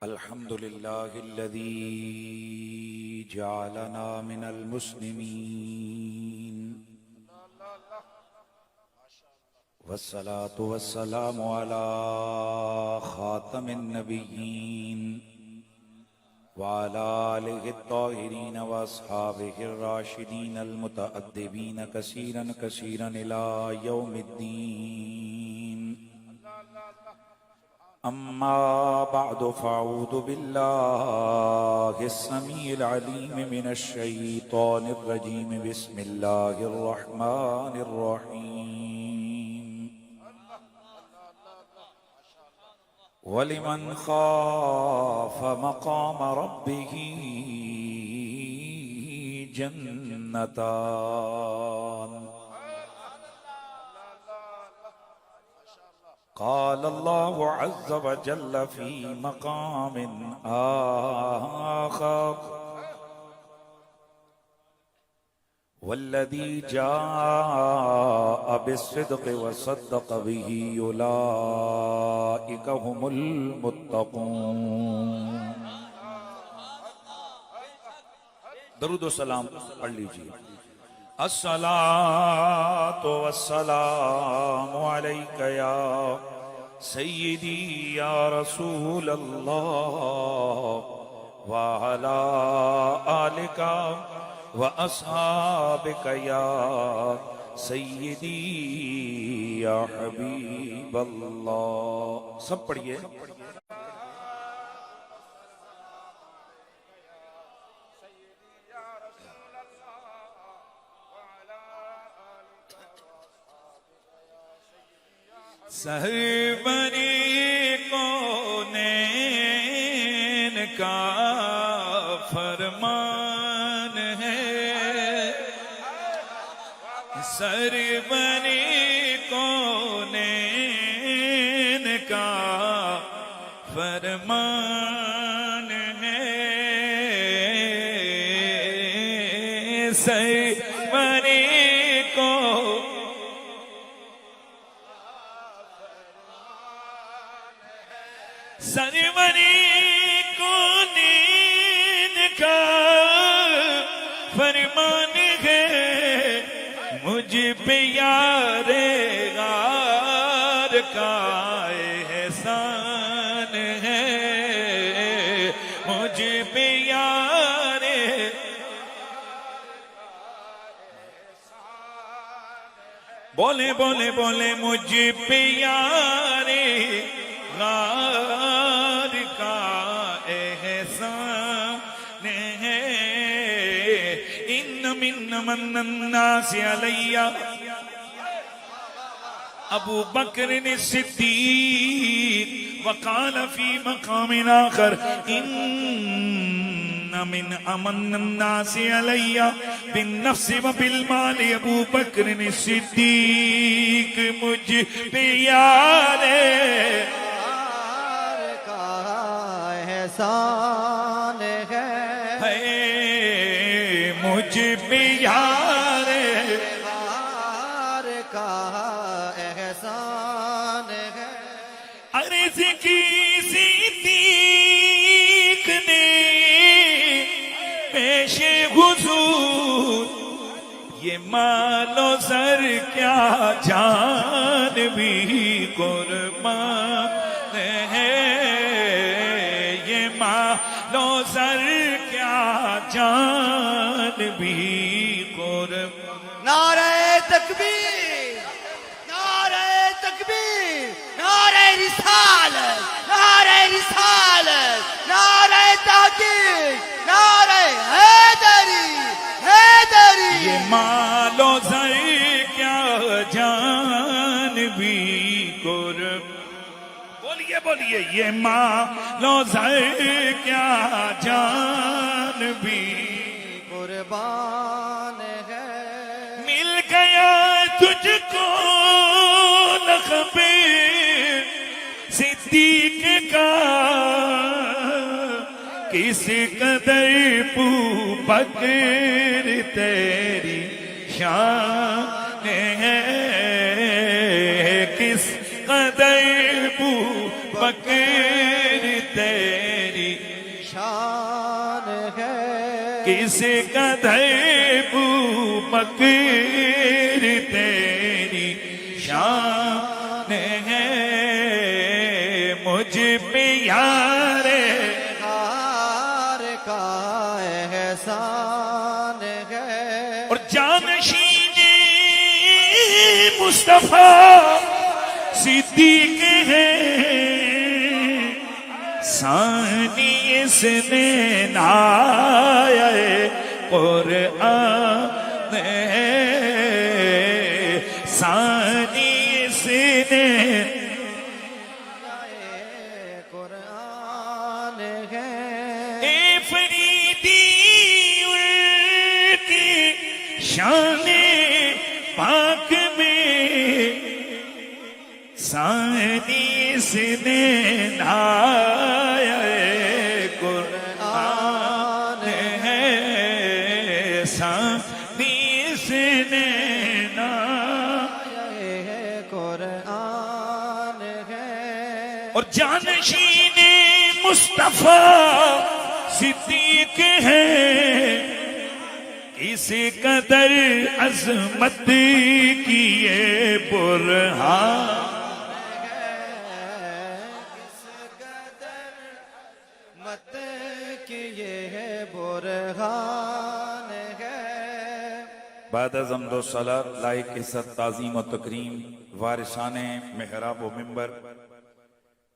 الحمد لله الذي جعلنا من المسلمين والصلاة والسلام على خاتم النبيين وعلى آله الطاهرين وأصحابه الراشدين المتأدبين كثيرا كثيرا إلى يوم الدين. أما بعد فأعوذ بالله السميع العليم من الشيطان الرجيم. بسم الله الرحمن الرحيم. ولمن خاف مقام ربه جنتان. قال الله عز وجل في مقام آخر: والذي جاء بالصدق وصدق به أولئك هم المتقون. درود و سلام پڑھ لیجیے. الصلاة والسلام عليك يا سيدي يا رسول الله وعلى آلك وأصحابك يا سيدي يا حبيب الله. سب پڑھئے. سربری کونین کا فرمان ہے، سربری کونین کا فرمان ہے، سربری کو سربری کونین کا فرمان ہے، مجھ پہ یار غار کا احسان ہے، مجھ پہ یار بولے بولے بولے مجھ پہ یار غار کا احسان ہے. ان من الناس علی ابو بکر الصدیق وقال فی مقام آخر ان من امن الناس علی بالنفس وبالمال ابو بکر الصدیق. مجھ پہ یار احسان ہے، مجھ پہ یار کا احسان ہے. عرض کی صدیق نے پیش حضور یہ مال و زر کیا جان بھی قربان ہے، مال و زر کیا جان بھی قرب. نعرہ تکبیر، نعرہ تکبیر، نعرہ رسالت، نعرہ رسالت، نعرہ تحقیق، نعرہ حیدری، حیدری. یہ مال و زر کیا جان بھی قرب. بولیے یہ مال و زر کیا جان بھی قربان ہے. مل گیا تجھ کو لقب صدیق کا، کس قدر بکر تیری شان ہے، کس قدر بکر تیری شان ہے کس قدر ابو بکر تیری شان ہے مجھ پہ یار غار کا احسان ہے اور جانشین مصطفیٰ صدیق ہے ثانی اس نے نائے قرآن ہے ثانی اس نے قرآن ہے اے فریدی ان کی شان پاک میں ثانی اس نے نائے قرآن ہے ثانی اس نے نائے قرآن ہے اور جانشین مصطفیٰ صدیق ہے اس قدر عظمت کی یہ برہان کس قدر مت کی یہ برہان ہے بعد از حمد و صلاۃ لائق عزت تعظیم و تکریم وارثان محراب و منبر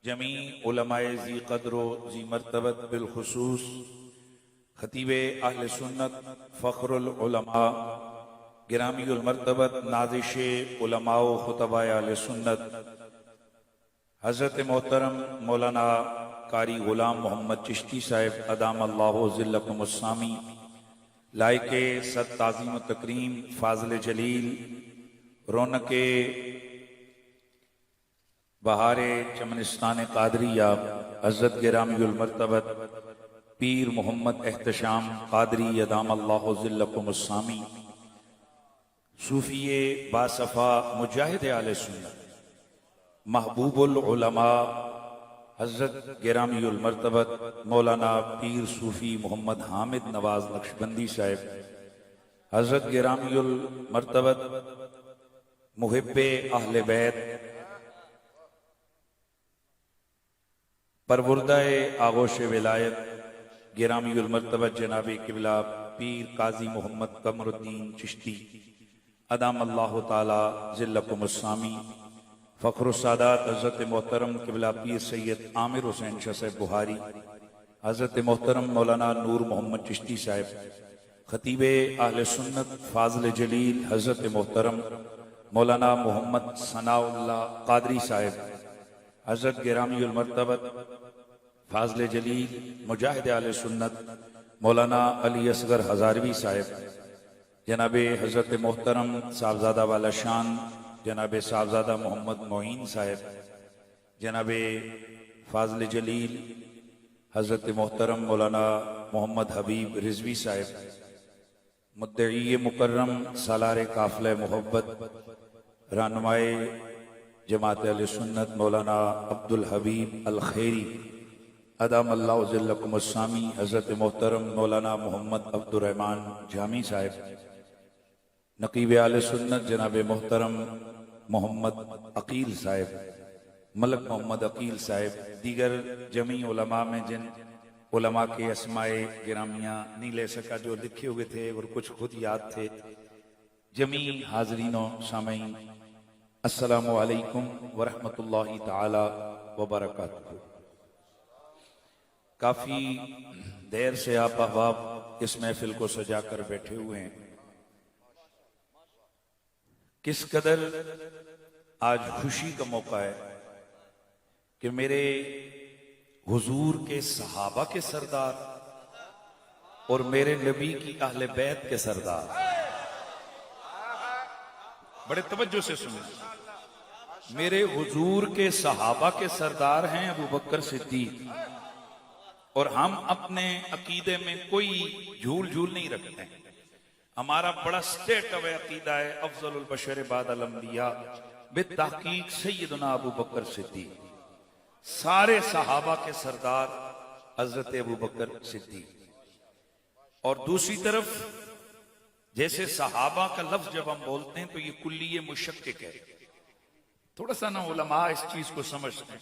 جمیع علماء ذی قدر و ذی مرتبت بالخصوص خطیب اہل سنت فخر العلماء گرامی المرتبت نازش علماء و خطباء اہل سنت حضرت محترم مولانا قاری غلام محمد چشتی صاحب ادام اللہ ذلکم السامی لائق صد تعظیم و تکریم فاضل جلیل رونق بہار چمنستان قادریہ حضرت گرامی المرتبت پیر محمد احتشام قادری ادام اللہ ذلکم السامی صوفی باصفا مجاہد اہل سنت محبوب العلماء حضرت گرامی المرتبت مولانا پیر صوفی محمد حامد نواز نقشبندی صاحب حضرت گرامی المرتبت محب اہل بیت پروردہ آغوش ولایت گرامی المرتبت جناب قبلہ پیر قاضی محمد قمر الدین چشتی ادام اللہ تعالی ذلکم السامی فخر السادات حضرت محترم قبلہ پیر سید عامر حسین شاہ صاحب بہاری حضرت محترم مولانا نور محمد چشتی صاحب خطیب اہل سنت فاضل جلیل حضرت محترم مولانا محمد ثناء اللہ قادری صاحب حضرت گرامی المرتبت فاضل جلیل مجاہد اہل سنت مولانا علی اصغر ہزاروی صاحب جناب حضرت محترم صاحبزادہ والا شان جناب صاحبزادہ محمد معین صاحب جناب فاضل جلیل حضرت محترم مولانا محمد حبیب رضوی صاحب مدعی مکرم سالار قافلہ محبت رہنمائے جماعت اہل سنت مولانا عبد الحبیب الخیری ادام اللہ ذلکم السامی حضرت محترم مولانا محمد عبد الرحمن جامی صاحب نقیب اہل سنت جناب محترم محمد عقیل صاحب ملک محمد عقیل صاحب دیگر جمیع علماء میں جن علماء کے اسماء گرامیہ نہیں لے سکا جو لکھے ہوئے تھے اور کچھ خود یاد تھے جمیع حاضرین و سامعین السلام علیکم ورحمۃ اللہ تعالی وبرکاتہ کافی دیر سے آپ احباب اس محفل کو سجا کر بیٹھے ہوئے ہیں کس قدر آج خوشی کا موقع ہے کہ میرے حضور کے صحابہ کے سردار اور میرے نبی کی اہل بیت کے سردار بڑے توجہ سے سنیں میرے حضور کے صحابہ کے سردار ہیں ابو بکر صدیق اور ہم اپنے عقیدے میں کوئی جھول نہیں رکھتے ہیں ہمارا بڑا سٹیٹ اوے عقیدہ ہے افضل البشر بعد الانبیاء بالتحقیق سیدنا ابو بکر صدیق سارے صحابہ کے سردار حضرت ابو بکر صدیق. اور دوسری طرف جیسے صحابہ کا لفظ جب ہم بولتے ہیں تو یہ کلیہ مشکک ہے. تھوڑا سا نا علماء اس چیز کو سمجھتے ہیں.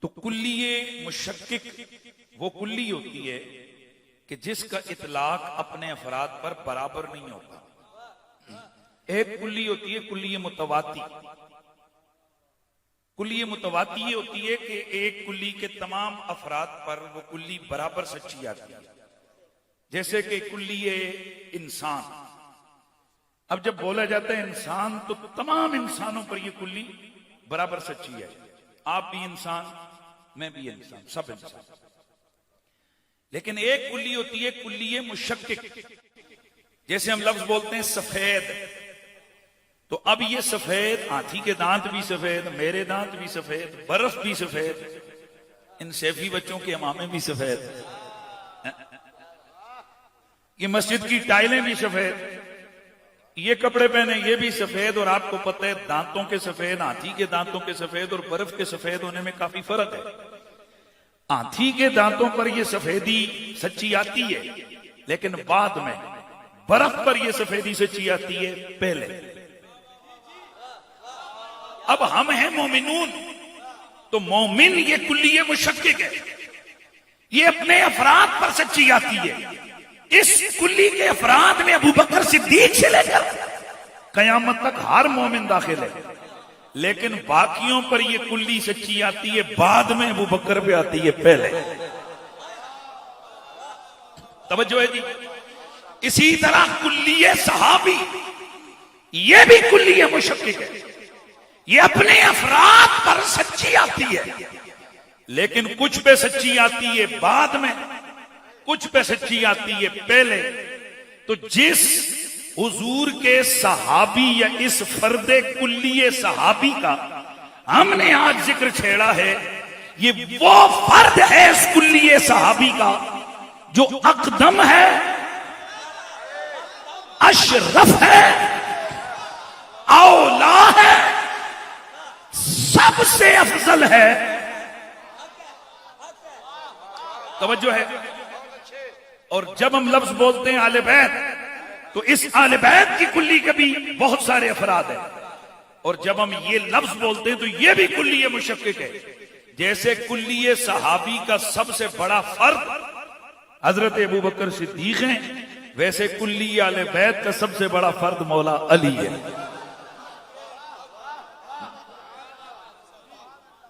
تو کلیہ مشکک وہ کلی ہوتی ہے کہ جس کا اطلاق اپنے افراد پر برابر نہیں ہوتا. ایک کلی ہوتی ہے کلیہ متواتی. کلیہ متواتی یہ ہوتی ہے کہ ایک کلی کے تمام افراد پر وہ کلی برابر سچی آتی ہے. جیسے کہ کلیہ انسان. اب جب بولا جاتا ہے انسان تو تمام انسانوں پر یہ کلی برابر سچی ہے. آپ بھی انسان، میں بھی انسان، سب انسان. لیکن ایک کلی ہوتی ہے کلیہ مشکک. جیسے ہم لفظ بولتے ہیں سفید، تو اب یہ سفید، ہاتھی کے دانت بھی سفید، میرے دانت بھی سفید، برف بھی سفید، ان سیفی بچوں کے امامے بھی سفید، یہ مسجد کی ٹائلیں بھی سفید، یہ کپڑے پہنے یہ بھی سفید. اور آپ کو پتہ ہے دانتوں کے سفید، ہاتھی کے دانتوں کے سفید اور برف کے سفید ہونے میں کافی فرق ہے. ہاتھی کے دانتوں پر یہ سفیدی سچی آتی ہے، لیکن بعد میں برف پر یہ سفیدی سچی آتی ہے پہلے. اب ہم ہیں مومنون، تو مومن یہ کلیہ مشکک ہے، یہ اپنے افراد پر سچی آتی ہے. اس کلی کے افراد میں ابو بکر صدیق سے لے کر قیامت تک ہر مومن داخل ہے. لیکن باقیوں پر یہ کلی سچی آتی ہے بعد میں، ابو بکر پہ آتی ہے پہلے. توجہ ہے جی. اسی طرح کلیہ صحابی یہ بھی کلیہ مشکک ہے، یہ اپنے افراد پر سچی آتی ہے، لیکن کچھ پہ سچی آتی ہے بعد میں، کچھ پہ سچی آتی ہے پہلے. تو جس حضور کے صحابی یا اس فرد کلیہ صحابی کا ہم نے آج ذکر چھیڑا ہے، یہ وہ فرد ہے اس کلیہ صحابی کا جو اقدم ہے، اشرف ہے، اولا ہے، سب سے افضل ہے. توجہ ہے. اور جب ہم لفظ بولتے ہیں اہل بیت تو اس اہل بیت کی کلی کے بھی بہت سارے افراد ہیں. اور جب ہم یہ لفظ بولتے ہیں تو یہ بھی کلیہ مشکک ہے. جیسے کلیہ صحابی کا سب سے بڑا فرد حضرت ابو بکر صدیق ہیں، ویسے کلیہ اہل بیت کا سب سے بڑا فرد مولا علی ہے.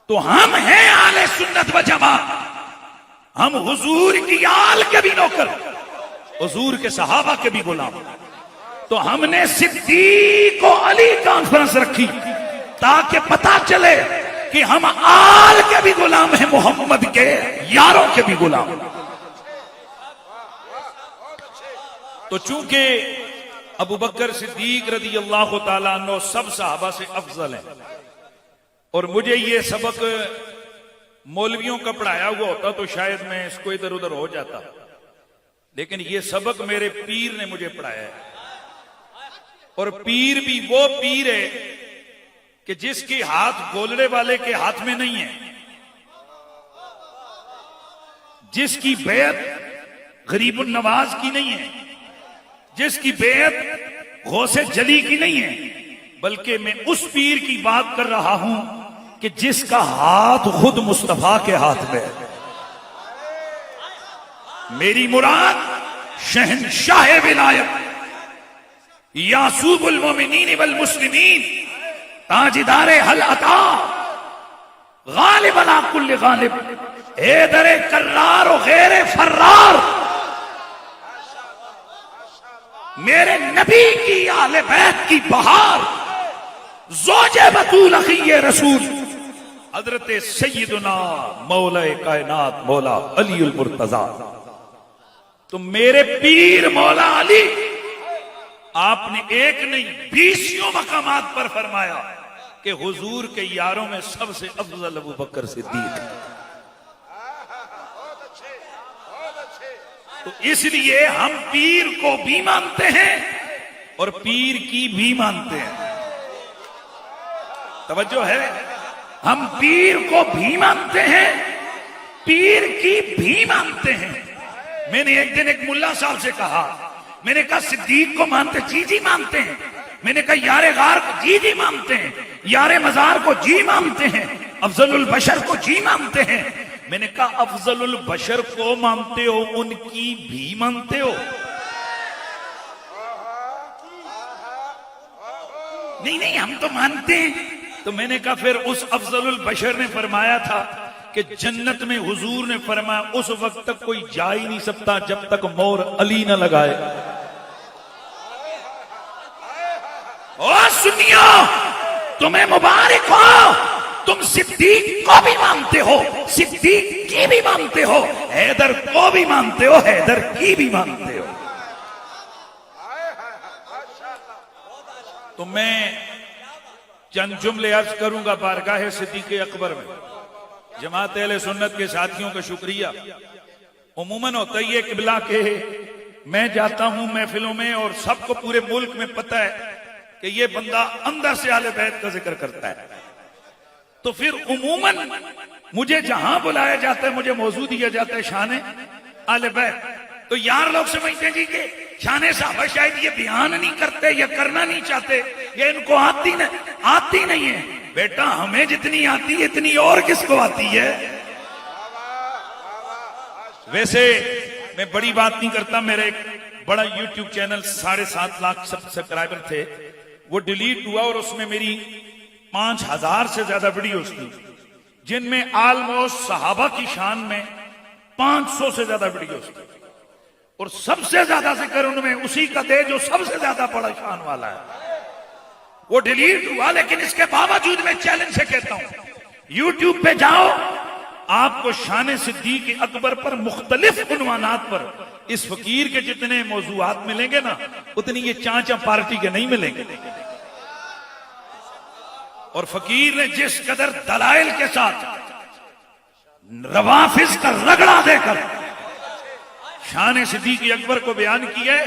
تو ہم ہیں اہل سنت و جماعت، ہم حضور کی آل کے بھی نوکر، حضور کے صحابہ کے بھی غلام. تو ہم نے صدیق و علی کانفرنس رکھی تاکہ پتا چلے کہ ہم آل کے بھی غلام ہیں، محمد کے یاروں کے بھی غلام. تو چونکہ ابو بکر صدیق رضی اللہ تعالیٰ عنہ سب صحابہ سے افضل ہیں، اور مجھے یہ سبق مولویوں کا پڑھایا ہوا ہوتا تو شاید میں اس کو ادھر ادھر ہو جاتا، لیکن یہ سبق میرے پیر نے مجھے پڑھایا ہے. اور پیر بھی وہ پیر ہے کہ جس کی ہاتھ گولڑے والے کے ہاتھ میں نہیں ہے، جس کی بیعت غریب النواز کی نہیں ہے، جس کی بیعت غوث جلی کی نہیں ہے، بلکہ میں اس پیر کی بات کر رہا ہوں کہ جس کا ہاتھ خود مصطفیٰ کے ہاتھ میں ہے. میری مراد شہنشاہ ولایت، یعصوب المومنین والمسلمین، تاجدار حل عطا، غالب علی کل غالب، حیدر کرار و غیر فرار، میرے نبی کی اہل بیت کی بہار، زوج بطول اخی رسول حضرت سیدنا مولا کائنات مولا علی المرتضی. تو میرے پیر مولا علی، آپ نے ایک نہیں 20 مقامات پر فرمایا کہ حضور کے یاروں میں سب سے افضل ابو بکر صدیق. تو اس لیے ہم پیر کو بھی مانتے ہیں اور پیر کی بھی مانتے ہیں. توجہ ہے. ہم پیر کو بھی مانتے ہیں پیر کی بھی مانتے ہیں. میں نے ایک دن ایک ملا صاحب سے کہا, میں نے کہا صدیق کو مانتے؟ جی جی مانتے ہیں. میں نے کہا یار غار کو؟ جی جی مانتے ہیں. یار مزار کو؟ جی مانتے ہیں. افضل البشر کو؟ جی مانتے ہیں. میں نے کہا افضل البشر کو مانتے ہو, ان کی بھی مانتے ہو؟ نہیں نہیں ہم تو مانتے ہیں. تو میں نے کہا پھر اس افضل البشر نے فرمایا تھا کہ جنت میں حضور نے فرمایا اس وقت تک کوئی جا ہی نہیں سکتا جب تک مور علی نہ لگائے. او سنیو, تمہیں مبارک ہو, تم صدیق کو بھی مانتے ہو, صدیق کی بھی مانتے ہو, حیدر کو بھی مانتے ہو, حیدر کی بھی مانتے ہو. تو میں چند جملے عرض کروں گا بارگاہ صدیق اکبر میں. جماعت اہل سنت کے ساتھیوں کا شکریہ. عموماً ہوتا ہی ہے قبلہ کہ میں جاتا ہوں محفلوں میں اور سب کو پورے ملک میں پتہ ہے کہ یہ بندہ اندر سے اہل بیت کا ذکر کرتا ہے, تو پھر عموماً مجھے جہاں بلایا جاتا ہے مجھے موضوع دیا جاتا ہے شان اہل بیت. تو یار لوگ سمجھتے ہیں جی کہ شان صحابہ شاید یہ بیان نہیں کرتے یا کرنا نہیں چاہتے یا ان کو آتی نہیں ہے. بیٹا ہمیں جتنی آتی ہے اتنی اور کس کو آتی ہے. ویسے میں بڑی بات نہیں کرتا, میرا ایک بڑا یوٹیوب چینل 7.5 لاکھ سبسکرائبر تھے, وہ ڈیلیٹ ہوا اور اس میں میری 5000 سے زیادہ ویڈیوز تھی جن میں آلموسٹ صحابہ کی شان میں 500 سے زیادہ ویڈیوز تھی, اور سب سے زیادہ ذکر ان میں اسی کا دے جو سب سے زیادہ بڑا شان والا ہے. وہ ڈیلیٹ ہوا, لیکن اس کے باوجود میں چیلنج سے کہتا ہوں یوٹیوب پہ جاؤ, آپ کو شان صدیق اکبر پر مختلف عنوانات پر اس فقیر کے جتنے موضوعات ملیں گے نا اتنی یہ چانچا پارٹی کے نہیں ملیں گے. اور فقیر نے جس قدر دلائل کے ساتھ روافض کا رگڑا دے کر شان صدیق اکبر کو بیان کیا ہے,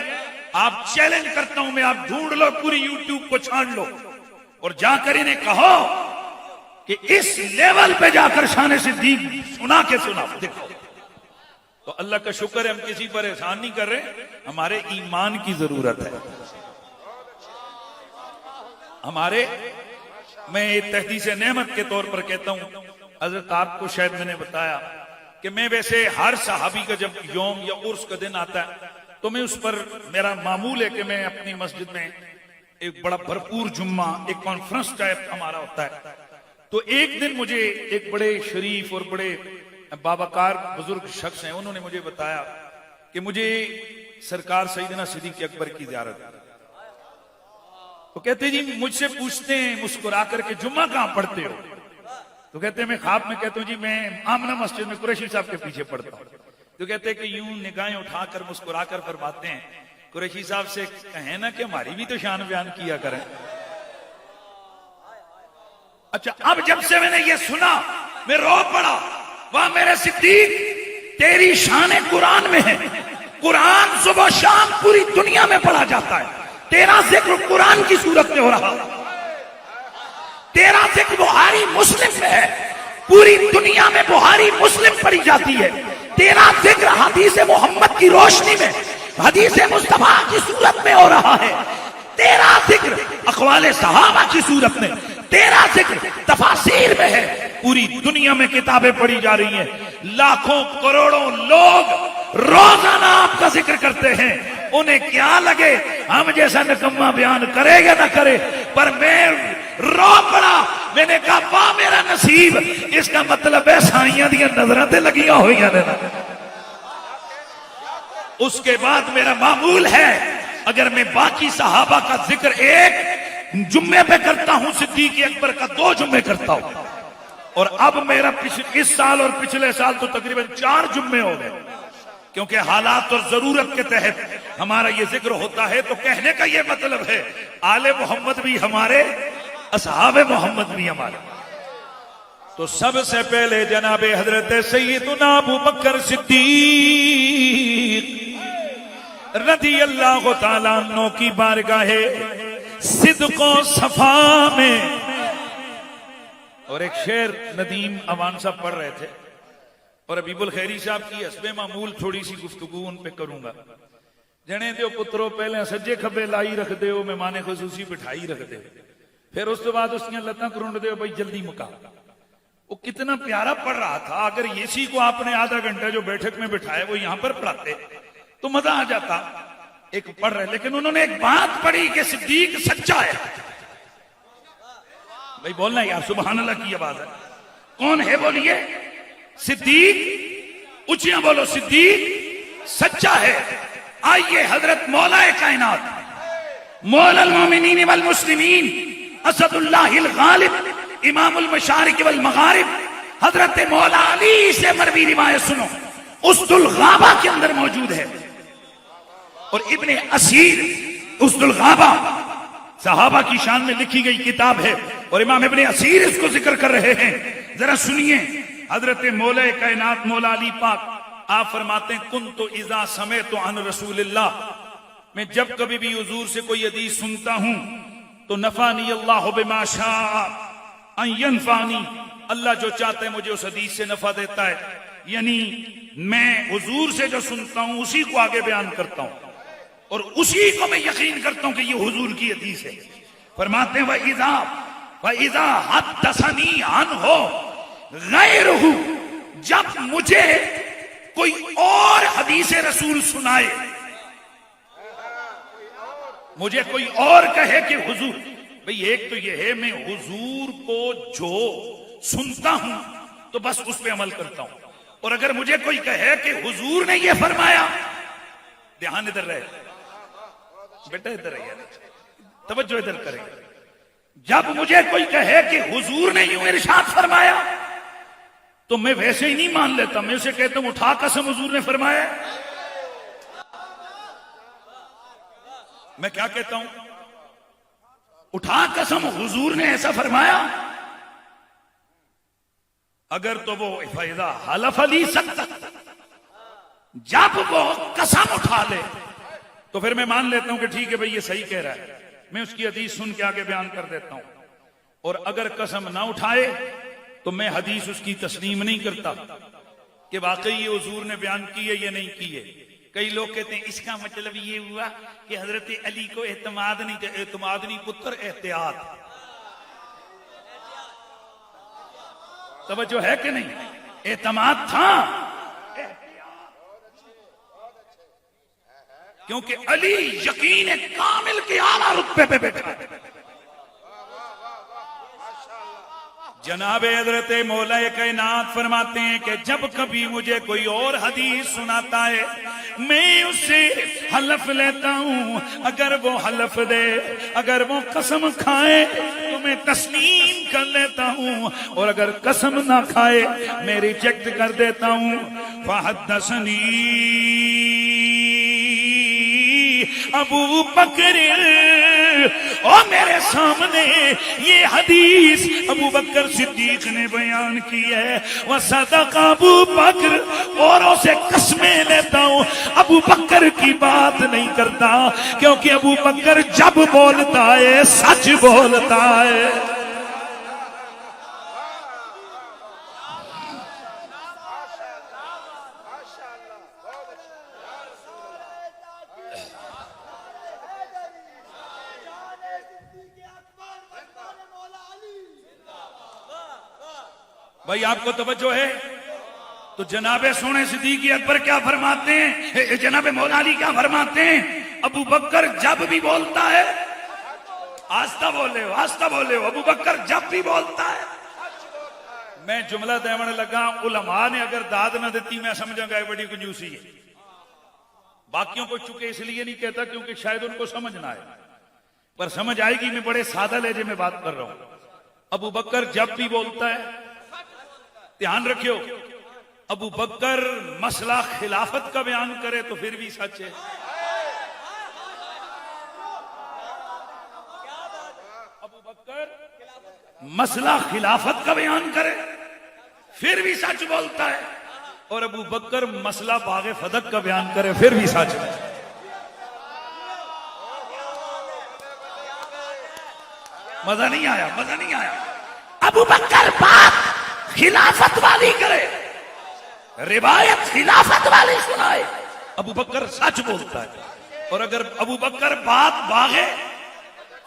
آپ چیلنج کرتا ہوں میں, آپ ڈھونڈ لو پوری یوٹیوب کو چھان لو اور جا کر انہیں کہو کہ اس لیول پہ جا کر شان صدیق سنا کے سنا دیکھو. تو اللہ کا شکر ہے ہم کسی پر احسان نہیں کر رہے, ہمارے ایمان کی ضرورت ہے. ہمارے, میں تحدیث نعمت کے طور پر کہتا ہوں, حضرت آپ کو شاید میں نے بتایا کہ میں ویسے ہر صحابی کا جب یوم یا عرس کا دن آتا ہے تو میں اس پر, میرا معمول ہے کہ میں اپنی مسجد میں ایک بڑا بھرپور جمعہ, ایک کانفرنس ٹائپ ہمارا ہوتا ہے. تو ایک دن مجھے ایک بڑے شریف اور بڑے باباکار بزرگ شخص ہیں, انہوں نے مجھے بتایا کہ مجھے سرکار سیدنا صدیق اکبر کی زیارت ہے. تو کہتے جی مجھ سے پوچھتے ہیں مسکرا کر کے جمعہ کہاں پڑھتے ہو؟ تو کہتے ہیں میں خواب میں کہتا ہوں جی میں آمنہ مسجد میں قریشی صاحب کے پیچھے پڑھتا ہوں. تو کہتے ہیں کہ یوں نگاہیں اٹھا کر مسکرا کر فرماتے ہیں قریشی صاحب سے کہیں نا کہ ہماری بھی تو شان بیان کیا کریں. اچھا اب جب سے میں نے یہ سنا میں رو پڑا, وہاں میرے صدیق تیری شان قرآن میں ہے, قرآن صبح شام پوری دنیا میں پڑھا جاتا ہے, تیرا ذکر قرآن کی صورت میں ہو رہا, تیرا ذکر بخاری مسلم میں ہے, پوری دنیا میں بخاری مسلم پڑھی جاتی ہے, تیرا ذکر حدیث محمد کی روشنی میں حدیث مصطفیٰ کی صورت میں ہو رہا ہے, تیرا ذکر اقوال صحابہ کی صورت میں, تیرا ذکر تفاسیر میں ہے, پوری دنیا میں کتابیں پڑھی جا رہی ہیں, لاکھوں کروڑوں لوگ روزانہ آپ کا ذکر کرتے ہیں. انہیں کیا لگے ہم جیسا نکمہ بیان کرے گا نہ کرے, پر میں رو پڑا, میں نے کہا واہ میرا نصیب, اس کا مطلب ہے سائیاں دیا نظریں تے لگیاں ہوئی ہیں. اس کے بعد میرا معمول ہے اگر میں باقی صحابہ کا ذکر ایک جمعے پہ کرتا ہوں, صدیق اکبر کا 2 جمعے کرتا ہوں, اور اب میرا اس سال اور پچھلے سال تو تقریباً 4 جمعے ہو گئے, کیونکہ حالات اور ضرورت کے تحت ہمارا یہ ذکر ہوتا ہے. تو کہنے کا یہ مطلب ہے آل محمد بھی ہمارے, اصحاب محمد بھی ہمارے. تو سب سے پہلے جناب حضرت سیدنا ابو بکر صدیق رضی اللہ تعالیٰ عنہ کی بارگاہ صدق و صفا میں, اور ایک شعر ندیم امان صاحب پڑھ رہے تھے, اور حبیب الخیری صاحب کی حسب معمول تھوڑی سی گفتگو ان پہ کروں گا. جنے دیو پترو پہلے سجے کھبے لائی رکھ دیو مہمان خصوصی بٹھائی رکھ دیو پھر اس تو بعد اس کی لتاں کرونڈ دیو بھائی جلدی مکا. وہ کتنا پیارا پڑھ رہا تھا. اگر اسی کو آپ نے آدھا گھنٹہ جو بیٹھک میں بٹھائے وہ یہاں پر پڑھاتے تو مزہ آ جاتا. ایک پڑھ رہے لیکن انہوں نے ایک بات پڑھی کہ صدیق سچا ہے. بھائی بولنا یار سبحان اللہ کی آواز ہے. کون ہے بولیے؟ صدیق. اونچیاں بولو. صدیق سچا ہے. آئیے حضرت مولا کائنات مولا المومنین والمسلمین اسد اللہ الغالب امام المشارق والمغارب حضرت مولا علی سے مروی روایت سنو. اسد الغابہ کے اندر موجود ہے. اور ابن اسیر اسد الغابہ صحابہ کی شان میں لکھی گئی کتاب ہے اور امام ابن اسیر اس کو ذکر کر رہے ہیں. ذرا سنیے. حضرت مولا کائنات مولا علی پاک آپ فرماتے ہیں کنت اذا سمعت عن رسول اللہ، میں جب کبھی بھی حضور سے کوئی حدیث سنتا ہوں تو نفعنی اللہ بما شاء ان ینفعنی، اللہ جو چاہتا ہے مجھے اس حدیث سے نفع دیتا ہے. یعنی میں حضور سے جو سنتا ہوں اسی کو آگے بیان کرتا ہوں اور اسی کو میں یقین کرتا ہوں کہ یہ حضور کی حدیث ہے. فرماتے ہیں وَإِذَا حَدَّثَنِي عَنْهُ غَيْرُهُ، جب مجھے کوئی اور حدیث رسول سنائے، مجھے کوئی اور کہے کہ حضور، بھئی ایک تو یہ ہے میں حضور کو جو سنتا ہوں تو بس اس پہ عمل کرتا ہوں، اور اگر مجھے کوئی کہے کہ حضور نے یہ فرمایا، دھیان ادھر رہے بیٹا، ادھر رہے توجہ ادھر کریں. جب مجھے کوئی کہے کہ حضور نے یوں ارشاد فرمایا تو میں ویسے ہی نہیں مان لیتا، میں اسے کہتا ہوں اٹھا قسم حضور نے فرمایا. میں کیا کہتا ہوں؟ اٹھا قسم حضور نے ایسا فرمایا. اگر تو وہ فیضا حلف علی سکتا، جب وہ قسم اٹھا لے تو پھر میں مان لیتا ہوں کہ ٹھیک ہے بھئی یہ صحیح کہہ رہا ہے، میں اس کی حدیث سن کے آگے بیان کر دیتا ہوں. اور اگر قسم نہ اٹھائے تو میں حدیث اس کی تسلیم نہیں کرتا کہ واقعی یہ حضور نے بیان کی ہے یا نہیں کی ہے. کئی لوگ کہتے ہیں اس کا مطلب یہ ہوا کہ حضرت علی کو اعتماد نہیں پتر احتیاط. توجہ ہے کہ نہیں؟ اعتماد تھا، کیونکہ علی یقین کامل کے اعلیٰ رتبے پہ بیٹھا ہے. جناب حضرت مولا کائنات فرماتے ہیں کہ جب کبھی مجھے کوئی اور حدیث سناتا ہے میں اس سے حلف لیتا ہوں. اگر وہ حلف دے، اگر وہ قسم کھائے تو میں تسلیم کر لیتا ہوں، اور اگر قسم نہ کھائے میں ریجیکٹ کر دیتا ہوں. فحدثنی ابو بکر، اور میرے سامنے یہ حدیث ابو بکر صدیق نے بیان کی ہے. وصدق ابو بکر، اوروں سے قسمیں لیتا ہوں ابو بکر کی بات نہیں کرتا، کیونکہ ابو بکر جب بولتا ہے سچ بولتا ہے. بھائی آپ کو توجہ ہے تو جناب سونے صدیق اکبر کیا فرماتے ہیں، جناب مولا علی کیا فرماتے ہیں؟ ابو بکر جب بھی بولتا ہے، آستہ بولے ہو آستہ بولے ہو، ابو بکر جب بھی بولتا ہے. میں جملہ دیونے لگا، علماء نے اگر داد نہ دیتی میں سمجھا گا یہ بڑی کنجوسی ہے. باقیوں کو چکے اس لیے نہیں کہتا کیونکہ شاید ان کو سمجھ نہ آئے، پر سمجھ آئے گی. میں بڑے سادہ لہجے میں بات کر رہا ہوں. ابو بکر جب بھی بولتا ہے، دھیان رکھیو، ابو بکر مسئلہ خلافت کا بیان کرے تو پھر بھی سچ ہے. ابو بکر مسئلہ خلافت کا بیان کرے پھر بھی سچ بولتا ہے، اور ابو بکر مسئلہ باغ فدق کا بیان کرے پھر بھی سچ ہے. مزہ نہیں آیا، مزہ نہیں آیا. ابو بکر بات خلافت والی کرے روایت خلافت والی سنائے ابو بکر سچ بولتا ہے، اور اگر ابو بکر بات باغے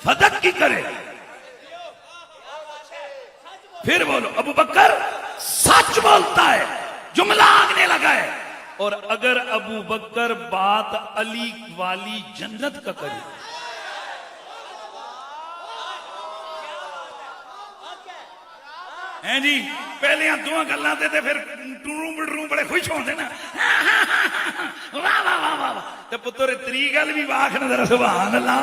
فتح کی کرے پھر بولو ابو بکر سچ بولتا ہے، جملہ آگنے لگا ہے، اور اگر ابو بکر بات علی والی جنت کا کرے ہیں جی، پہلے دعا گلاں تے پھر ٹروں بڑے خوش ہوندے نا، واہ واہ واہ واہ، تے پتر تری گل بھی واخ نہ ذرا سبحان اللہ۔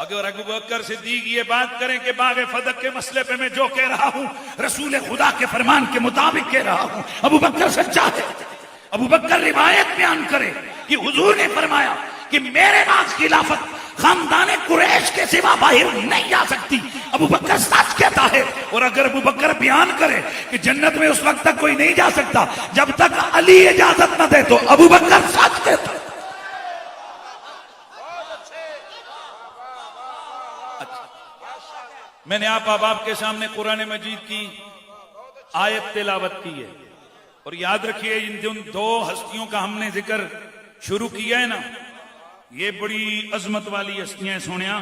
اگر ابو بکر صدیق یہ بات کریں کہ باغ فتح کے مسئلے پہ میں جو کہہ رہا ہوں رسول خدا کے فرمان کے مطابق کہہ رہا ہوں، ابو بکر سچا ہے۔ ابو بکر روایت بیان کرے کہ حضور نے فرمایا کہ میرے بعد خلافت خاندان قریش کے سوا باہر نہیں جا سکتی، ابو بکر سچ کہتا ہے۔ اور اگر ابو بکر بیان کرے کہ جنت میں اس وقت تک کوئی نہیں جا سکتا جب تک علی اجازت نہ دے، تو ابو بکر سچ کہتا ہے۔ میں نے آپ احباب کے سامنے قرآن مجید کی آیت تلاوت کی ہے، اور یاد رکھیے ان دو ہستیوں کا ہم نے ذکر شروع کیا ہے نا، یہ بڑی عظمت والی ہستیاں سونیا۔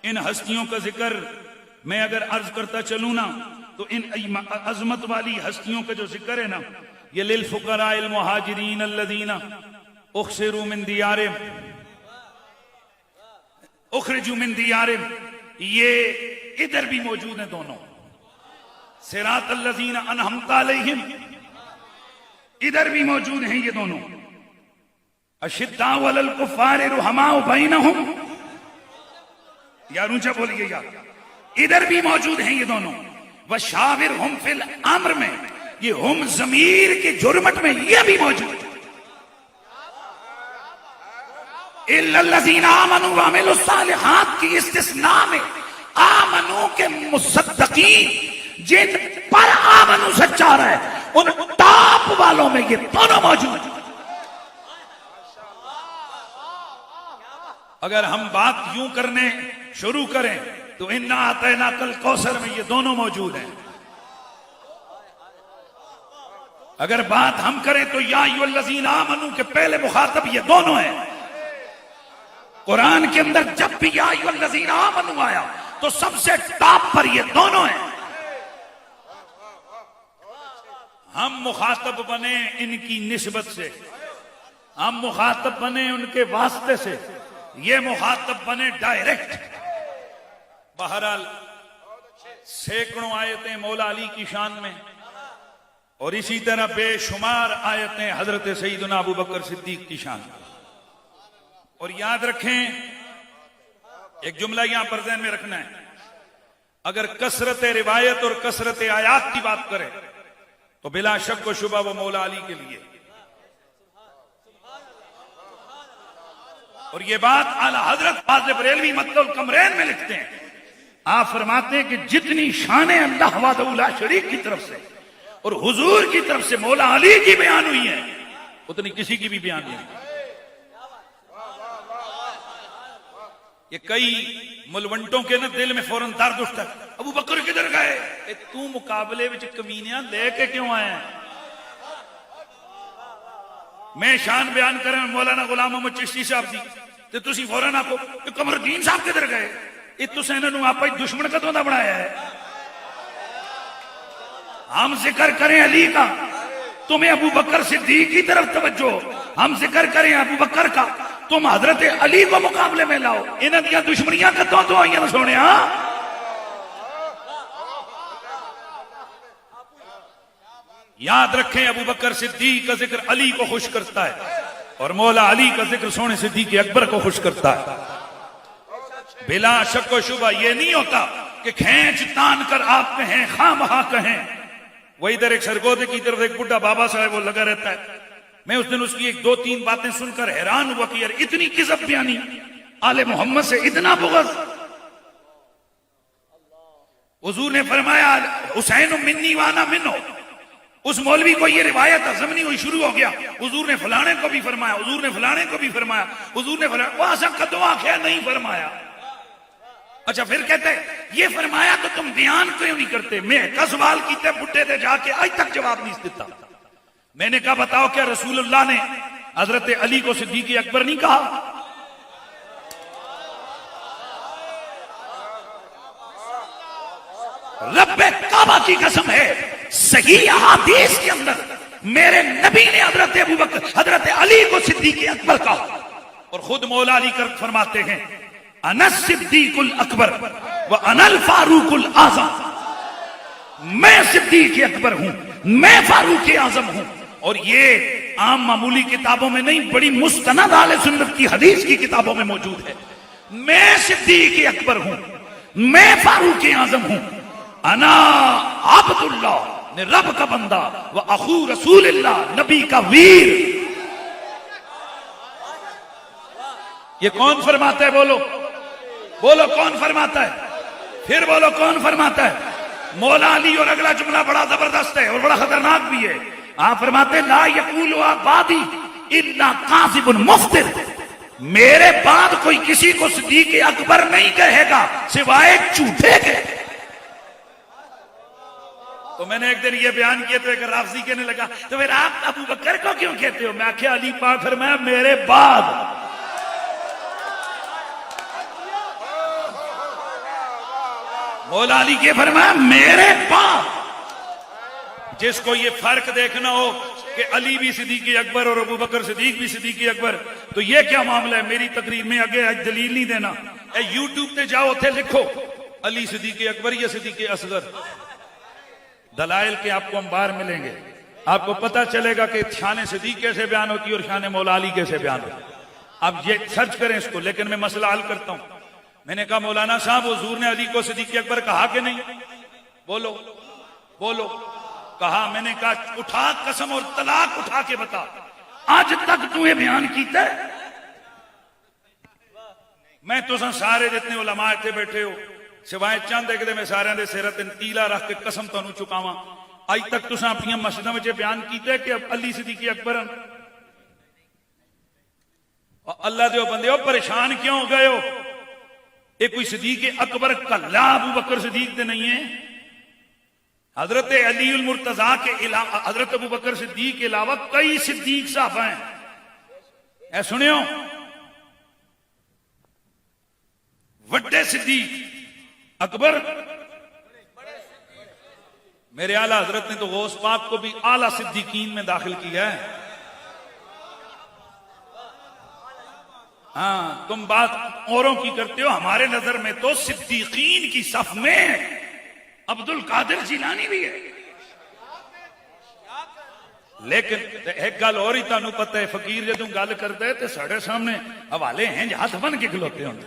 ان ہستیوں کا ذکر میں اگر عرض کرتا چلوں نا تو ان عظمت والی ہستیوں کا جو ذکر ہے نا، یہ للفقراء المہاجرین الذین اخسروا من دیارہم اخرجوا من دیارہم، یہ ادھر بھی موجود ہیں دونوں، صراط الذین انعمت علیہم ادھر بھی موجود ہیں یہ دونوں، اشداء علی الکفار رحماء بینہم، یار اونچا بولیے یار، ادھر بھی موجود ہیں یہ دونوں، وشاورہم فی الامر میں، یہ ہم ضمیر کی جرمٹ میں یہ بھی موجود ہے، الا الذین آمنوا وعملوا الصالحات کی استثناء میں آمنو کے مصدقین جن پر آمنو سچا رہا ہے ان ٹاپ والوں میں یہ دونوں موجود ہیں۔ اگر ہم بات یوں کرنے شروع کریں تو انا اعطیناک الکوثر میں یہ دونوں موجود ہیں۔ اگر بات ہم کریں تو یا ایھا الذین آمنو کے پہلے مخاطب یہ دونوں ہیں۔ قرآن کے اندر جب بھی یا ایھا الذین آمنو آیا تو سب سے ٹاپ پر یہ دونوں ہیں۔ ہم مخاطب بنے ان کی نسبت سے، ہم مخاطب بنے ان کے واسطے سے، یہ مخاطب بنے ڈائریکٹ۔ بہرحال سینکڑوں آیتیں مولا علی کی شان میں، اور اسی طرح بے شمار آیتیں حضرت سیدنا ابو بکر صدیق کی شان میں۔ اور یاد رکھیں ایک جملہ یہاں پر ذہن میں رکھنا ہے، اگر کثرت روایت اور کثرت آیات کی بات کریں تو بلا شک و شبہ وہ مولا علی کے لیے، اور یہ بات اعلی حضرت فاضل بریلوی مطلع القمرین میں لکھتے ہیں۔ آپ فرماتے ہیں کہ جتنی شانیں اللہ وحدہ لا شریک کی طرف سے اور حضور کی طرف سے مولا علی کی بیان ہوئی ہیں اتنی کسی کی بھی بیان نہیں ہوئی۔ یہ کئی ملونٹوں کے نا دل میں فوراً درد اٹھتا ہے، ابو بکر کدھر گئے؟ تو مقابلے وچ کمینیاں لے کے کیوں آئے ہیں؟ میں شان بیان کریں مولانا غلام محمد چشتی صاحب دی تے تسی فوراً آکو کہ قمر الدین صاحب کدھر گئے؟ یہ تسیں انہاں نوں آپا دشمن کدوں دا بنایا ہے؟ ہم ذکر کریں علی کا تمہیں ابو بکر صدیق کی طرف توجہ، ہم ذکر کریں ابو بکر کا تم حضرت علی کو مقابلے میں لاؤ۔ انہاں دیاں دشمنیاں کدوں تو آئیاں نہ سونیا؟ یاد رکھیں ابو بکر صدیق کا ذکر علی کو خوش کرتا ہے، اور مولا علی کا ذکر سونے صدیق اکبر کو خوش کرتا ہے۔ بلا شک و شبہ یہ نہیں ہوتا کہ کھینچ تان کر آپ کہیں خواہ مہا کہیں۔ وہ ادھر ایک سرگودے کی طرف ایک بڈھا بابا صاحب وہ لگا رہتا ہے، میں اس دن اس کی ایک دو تین باتیں سن کر حیران ہوا کہ یار اتنی کذب بیانی، آل محمد سے اتنا بغض۔ حضور نے فرمایا حسین منی وانا منو، اس مولوی کو یہ روایت ہضم نہیں ہوئی، شروع ہو گیا حضور نے فلانے کو بھی فرمایا، حضور نے فلانے کو بھی فرمایا، حضور نے فلانے وہ ایسا کدو آخیا نہیں فرمایا۔ اچھا پھر کہتے یہ فرمایا تو تم بیان کیوں نہیں کرتے؟ میں کا سوال کیتے بڈھے دے جا کے آج تک جواب نہیں دیتا. میں نے کہا بتاؤ کیا رسول اللہ نے حضرت علی کو صدیق اکبر نہیں کہا؟ رب کعبہ کی قسم ہے صحیح احادیث کے اندر میرے نبی نے حضرت ابوبکر حضرت علی کو صدیق اکبر کہا. اور خود مولا علی کر فرماتے ہیں انا الصدیق الاکبر وانا الفاروق الاعظم، میں صدیق اکبر ہوں، میں فاروق اعظم ہوں. اور یہ عام معمولی کتابوں میں نہیں، بڑی مستند اہل سنت کی حدیث کی کتابوں میں موجود ہے. میں صدیق اکبر ہوں، میں فاروق اعظم ہوں، انا عبد اللہ نے رب کا بندہ و اخو رسول اللہ نبی کا ویر. یہ کون فرماتا ہے؟ بولو بولو کون فرماتا ہے؟ پھر بولو کون فرماتا ہے؟ مولا علی. اور اگلا جملہ بڑا زبردست ہے اور بڑا خطرناک بھی ہے. آپ فرماتے لا یقول بعدی الا کاذب مفتر، میرے بعد کوئی کسی کو صدیق اکبر نہیں کہے گا سوائے جھوٹے کے. تو میں نے ایک دن یہ بیان کیا تو ایک رافضی کہنے لگا تو پھر آپ ابو بکر کو کیوں کہتے ہو؟ میں آخیا علی پاک فرمایا میرے بعد. مولا علی کے فرمایا میرے بعد. جس کو یہ فرق دیکھنا ہو کہ علی بھی صدیق اکبر اور ابو بکر صدیق بھی صدیق اکبر، تو یہ کیا معاملہ ہے؟ میری تقریر میں آگے دلیل نہیں دینا. یوٹیوب پہ جاؤ تھے لکھو علی صدیق اکبر یا صدیق اصغر، دلائل کے آپ کو انبار ملیں گے. آپ کو پتہ چلے گا کہ شان صدیق کیسے بیان ہوتی ہے اور شان مولا علی کیسے بیان ہوتی ہے. آپ یہ سرچ کریں اس کو. لیکن میں مسئلہ حل کرتا ہوں. میں نے کہا مولانا صاحب حضور نے علی کو صدیق اکبر کہا کہ نہیں؟ بولو بولو. کہا. میں نے کہا اٹھا قسم اور طلاق اٹھا کے بتا آج تک تو یہ بیان کیتا ہے؟ میں تو سارے جتنے علماء تھے بیٹھے ہو سوائے چند ایک دے میں سارے دے سیرت تیلا رکھ کے قسم تانوں چکاواں اج تک تساں اپنی مسجداں وچ بیان کیتا ہے کہ علی صدیق اکبر ہیں؟ اللہ دے بندیو پریشان کیوں ہو گئے ہو؟ یہ کوئی صدیق اکبر کلا ابو بکر صدیق دے نہیں ہے. حضرت علی المرتضیٰ کے علاوہ حضرت ابو بکر صدیق کے علاوہ کئی صدیق صحابہ ہیں. اے سنیو وڈے صدیق اکبر میرے اعلیٰ حضرت نے تو غوث پاک کو بھی اعلیٰ صدیقین میں داخل کیا ہے. ہاں تم بات اوروں کی کرتے ہو، ہمارے نظر میں تو صدیقین کی صف میں عبد القادر جیلانی بھی ہے. لیکن ایک گل اور ہی تانوں پتہ ہے فقیر جدوں گل کرتا ہے تو ساڑھے سامنے حوالے ہیں جو ہاتھ بن کے کھلوتے ہوں.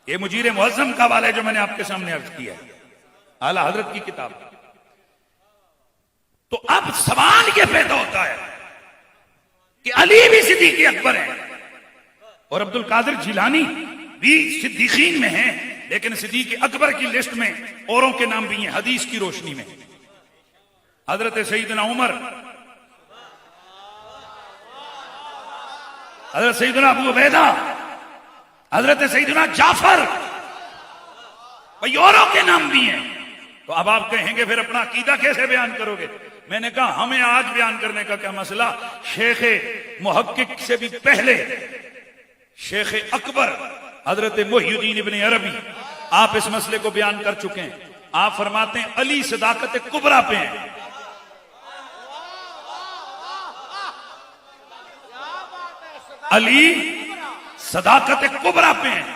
یہ مجیر معظم کا حوالہ ہے جو میں نے آپ کے سامنے عرض کیا ہے، اعلیٰ حضرت کی کتاب. تو اب سوال یہ پیدا ہوتا ہے کہ علی بھی صدیق اکبر ہے اور عبد القادر جیلانی بھی صدیقین میں ہیں، لیکن صدیق اکبر کی لسٹ میں اوروں کے نام بھی ہیں حدیث کی روشنی میں. حضرت سیدنا عمر، حضرت سیدنا ابو عبیدہ، حضرت سیدنا جعفر، بھئی اوروں کے نام بھی ہیں. تو اب آپ کہیں گے پھر اپنا عقیدہ کیسے بیان کرو گے؟ میں نے کہا ہمیں آج بیان کرنے کا کیا مسئلہ، شیخ محقق سے بھی پہلے شیخ اکبر حضرت محی الدین ابن عربی آپ اس مسئلے کو بیان کر چکے ہیں. آپ فرماتے ہیں علی صداقت کبریٰ پہ ہیں. علی صداقت کبریٰ پہ ہیں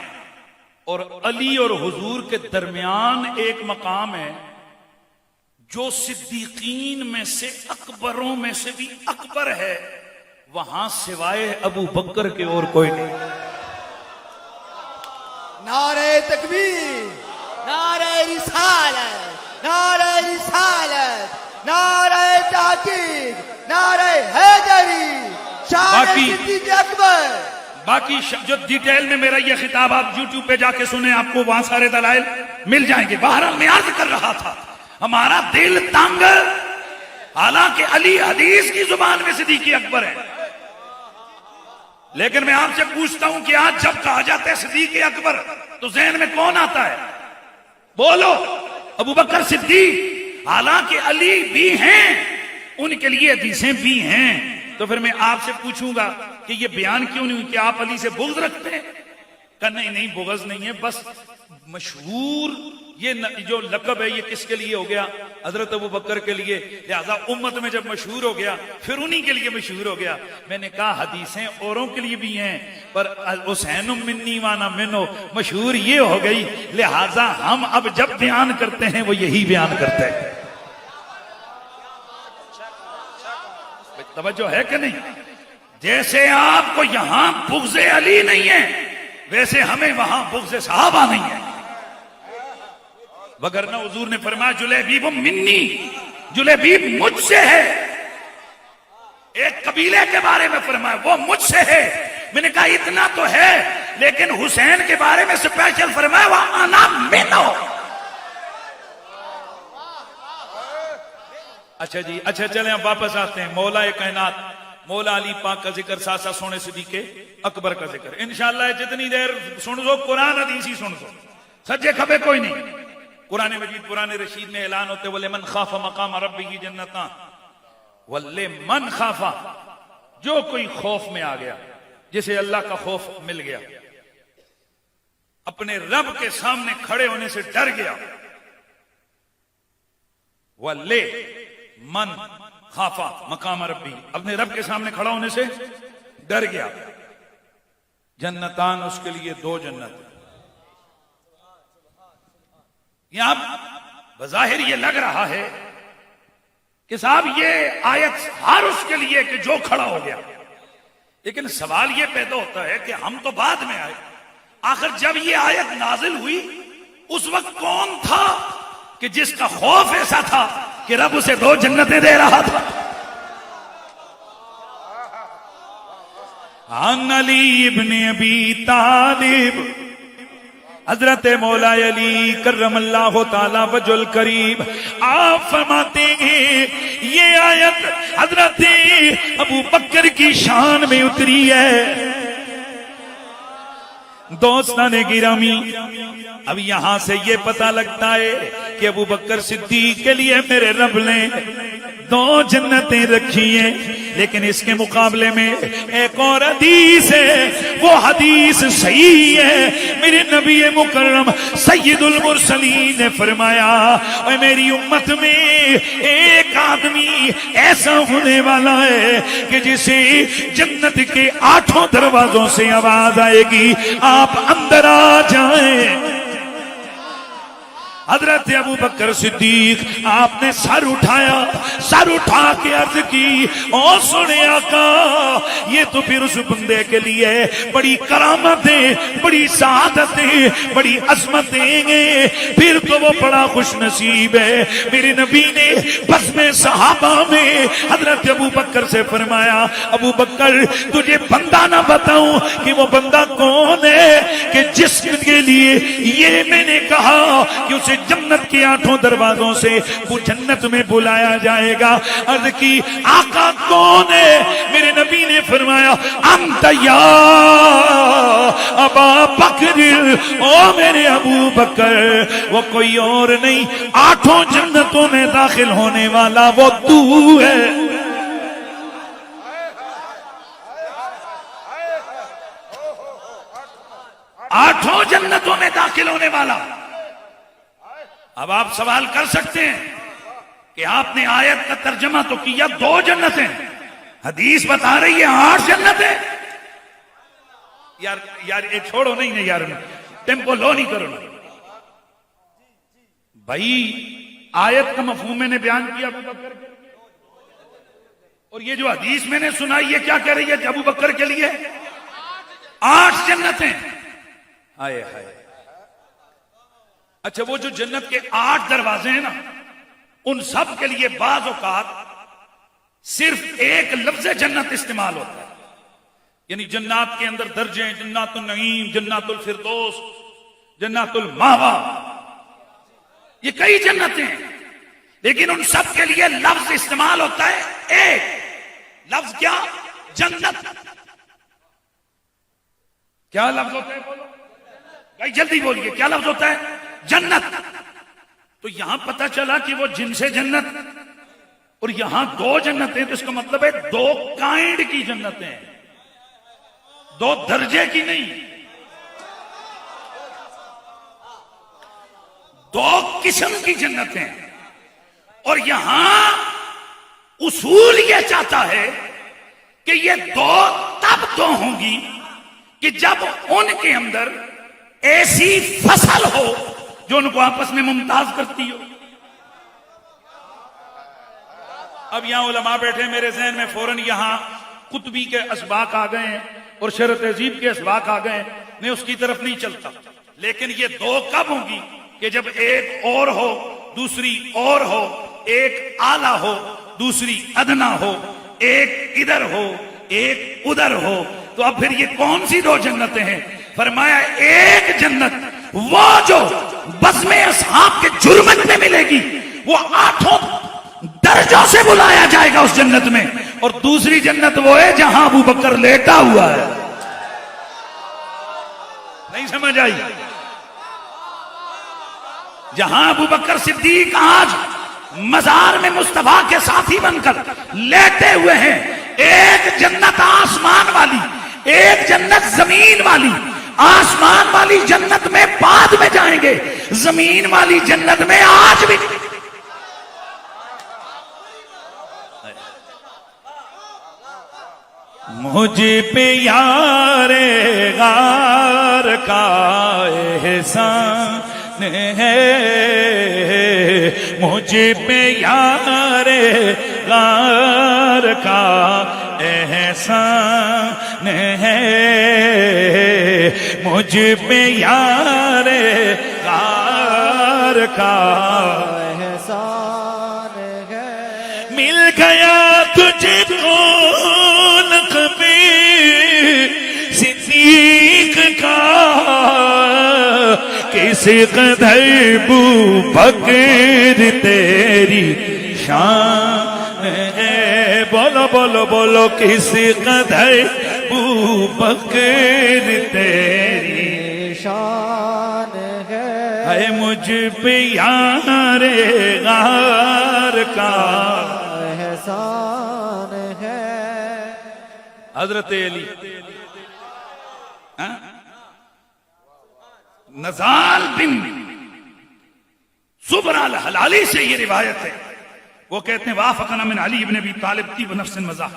اور علی اور حضور کے درمیان ایک مقام ہے جو صدیقین میں سے اکبروں میں سے بھی اکبر ہے، وہاں سوائے ابو بکر کے اور کوئی نہیں. نعرہ تکبیر، نعرہ رسالت، نعرہ رسالت، نعرہ تحقیق، نعرہ حیدری، شان صدیق اکبر. باقی جو ڈیٹیل میں میرا یہ خطاب آپ یوٹیوب پہ جا کے سنیں، آپ کو وہاں سارے دلائل مل جائیں گے. بہرحال میں عرض کر رہا تھا ہمارا دل تنگ، حالانکہ علی حدیث کی زبان میں صدیق اکبر ہے، لیکن میں آپ سے پوچھتا ہوں کہ آج جب کہا جاتا ہے صدیق اکبر تو ذہن میں کون آتا ہے؟ بولو. ابو بکر صدیق، حالانکہ علی بھی ہیں، ان کے لیے حدیثیں بھی ہیں. تو پھر میں آپ سے پوچھوں گا کہ یہ بیان کیوں نہیں ہوئی کہ آپ علی سے بغض رکھتے ہیں؟ کہ نہیں بغض نہیں ہے، بس مشہور یہ جو لقب ہے یہ کس کے لیے ہو گیا؟ حضرت ابو بکر کے لیے. لہذا امت میں جب مشہور ہو گیا پھر انہی کے لیے مشہور ہو گیا. میں نے کہا حدیثیں اوروں کے لیے بھی ہیں، پر حسین منی وانا منو مشہور یہ ہو گئی، لہذا ہم اب جب بیان کرتے ہیں وہ یہی بیان کرتے ہیں. توجہ ہے کہ نہیں؟ جیسے آپ کو یہاں بغض علی نہیں ہے ویسے ہمیں وہاں بغض صحابہ نہیں ہے. وگرنہ حضور نے فرمایا جلیبیب منی، جلیبیب مجھ سے ہے. ایک قبیلے کے بارے میں فرمایا وہ مجھ سے ہے. میں نے کہا اتنا تو ہے، لیکن حسین کے بارے میں اسپیشل فرمایا وَأَنَا مِنْهُ. اچھا جی، اچھا چلیں اب واپس آتے ہیں. مولا کائنات مولا علی پاک کا ذکر ساتھ ساتھ سونے صدیق اکبر کا ذکر. انشاءاللہ جتنی دیر سن دو قرآن حدیث ہی سن دو، سجے کھبے کوئی نہیں. قرآن مجید قرآن رشید میں اعلان ہوتے وَلِمَنْ خَافَ مَقَامَ رَبِّهِ جَنَّتَانِ. وَلِمَنْ خَافَ، جو کوئی خوف میں آ گیا، جسے اللہ کا خوف مل گیا، اپنے رب کے سامنے کھڑے ہونے سے ڈر گیا. وَلِمَنْ خَافَ مَقَامَ رَبِّهِ، اپنے رب کے سامنے کھڑا ہونے سے ڈر گیا. جنتان، اس کے لیے دو جنت. یہاں بظاہر یہ لگ رہا ہے کہ صاحب یہ آیت ہر اس کے لیے کہ جو کھڑا ہو گیا، لیکن سوال یہ پیدا ہوتا ہے کہ ہم تو بعد میں آئے، آخر جب یہ آیت نازل ہوئی اس وقت کون تھا کہ جس کا خوف ایسا تھا کہ رب اسے دو جنتیں دے رہا تھا؟ عن علی ابن ابی طالب، حضرت مولا علی کرم اللہ تعالی وجہ الکریم آپ فرماتے ہیں یہ آیت حضرت ابو بکر کی شان میں اتری ہے. دوستان گرامی، اب یہاں سے یہ پتہ لگتا ہے کہ ابو بکر صدیق کے لیے میرے رب نے دو جنتیں رکھی ہیں، لیکن اس کے مقابلے میں ایک اور حدیث ہے، وہ حدیث صحیح ہے. میرے نبی مکرم سید المرسلین نے فرمایا اور میری امت میں ایک آدمی ایسا ہونے والا ہے کہ جسے جنت کے 8 دروازوں سے آواز آئے گی آپ اندر آ جائیں. حضرت ابو بکر صدیق آپ نے سر اٹھایا، سر اٹھا کے عرض کی او سنے آقا، یہ تو پھر اس بندے کے لیے بڑی کرامتیں، بڑی سعادتیں، بڑی عظمتیں ہیں، پھر تو وہ بڑا خوش نصیب ہے. میرے نبی نے بس میں صحابہ میں حضرت ابو بکر سے فرمایا ابو بکر تجھے بندہ نہ بتاؤں کہ وہ بندہ کون ہے کہ جس کے لیے یہ میں نے کہا کہ اسے جنت کے 8 دروازوں سے وہ جنت میں بلایا جائے گا. عرض کی آقا کون ہے؟ میرے نبی نے فرمایا انت یا ابا بکر، او میرے ابو بکر، وہ کوئی اور نہیں، 8 جنتوں میں داخل ہونے والا وہ تو ہے. 8 جنتوں میں داخل ہونے والا. اب آپ سوال کر سکتے ہیں کہ آپ نے آیت کا ترجمہ تو کیا 2 جنتیں، حدیث بتا رہی ہے 8 جنتیں. یار یہ چھوڑو نہیں یار، ٹیمپو لو نہیں کرو بھائی. آیت کا مفہوم میں نے بیان کیا ابو بکر کے، اور یہ جو حدیث میں نے سنائی ہے کیا کہہ رہی ہے؟ ابو بکر کے لیے 8 جنتیں. آئے ہائے. اچھا وہ جو جنت کے 8 دروازے ہیں نا، ان سب کے لیے بعض اوقات صرف ایک لفظ جنت استعمال ہوتا ہے. یعنی جنات کے اندر درجے ہیں، جنات النعیم، جنات الفردوس، جنات الماوا، یہ کئی جنتیں ہیں، لیکن ان سب کے لیے لفظ استعمال ہوتا ہے ایک لفظ. کیا؟ جنت. کیا لفظ ہوتا ہے بولو؟ بھائی جلدی بولیے کیا لفظ ہوتا ہے؟ جنت. تو یہاں پتا چلا کہ وہ جن سے جنت، اور یہاں دو جنتیں، تو اس کا مطلب ہے دو کائنڈ کی جنتیں، دو درجے کی نہیں، دو قسم کی جنتیں. اور یہاں اصول یہ چاہتا ہے کہ یہ دو تب تو ہوں گی کہ جب ان کے اندر ایسی فصل ہو جو ان کو آپس میں ممتاز کرتی ہو. اب یہاں علماء بیٹھے، میرے ذہن میں فوراً یہاں قطبی کے اسباق آ گئے ہیں اور شرح تہذیب کے اسباق آ گئے ہیں، میں اس کی طرف نہیں چلتا. لیکن یہ دو کب ہوں گی کہ جب ایک اور ہو دوسری اور ہو، ایک اعلیٰ ہو دوسری ادنا ہو، ایک ادھر ہو ایک ادھر ہو. تو اب پھر یہ کون سی دو جنتیں ہیں؟ فرمایا ایک جنت وہ جو بزم اصحاب کے جرمت میں ملے گی، وہ 8 درجوں سے بلایا جائے گا اس جنت میں. اور دوسری جنت وہ ہے جہاں ابو بکر لیٹا ہوا ہے. نہیں سمجھ آئی؟ جہاں ابو بکر صدیق آج مزار میں مصطفیٰ کے ساتھی بن کر لیٹے ہوئے ہیں، ایک جنت آسمان والی، ایک جنت زمین والی. آسمان والی جنت میں بعد میں جائیں گے، زمین والی جنت میں آج بھی. مجھ پہ یار غار کا احسان ہے، مجھ پہ یار غار کا احسان ہے، مجھ پہ یار غار کا احسان ہے. مل گیا تجھ کو لقب صدیق کا، کس قدر بو بکر تیری شان ہے. بولو بولو بولو کس قدر بو بکر تیری شان ہے. ہے. مجھ پہ یار غار کا احسان ہے. حضرت علی نزال بن زبرہ الحلالی سے یہ روایت ہے، وہ کہتے ہیں وافقنا من علی ابن ابی طالب طیب نفس مزاح.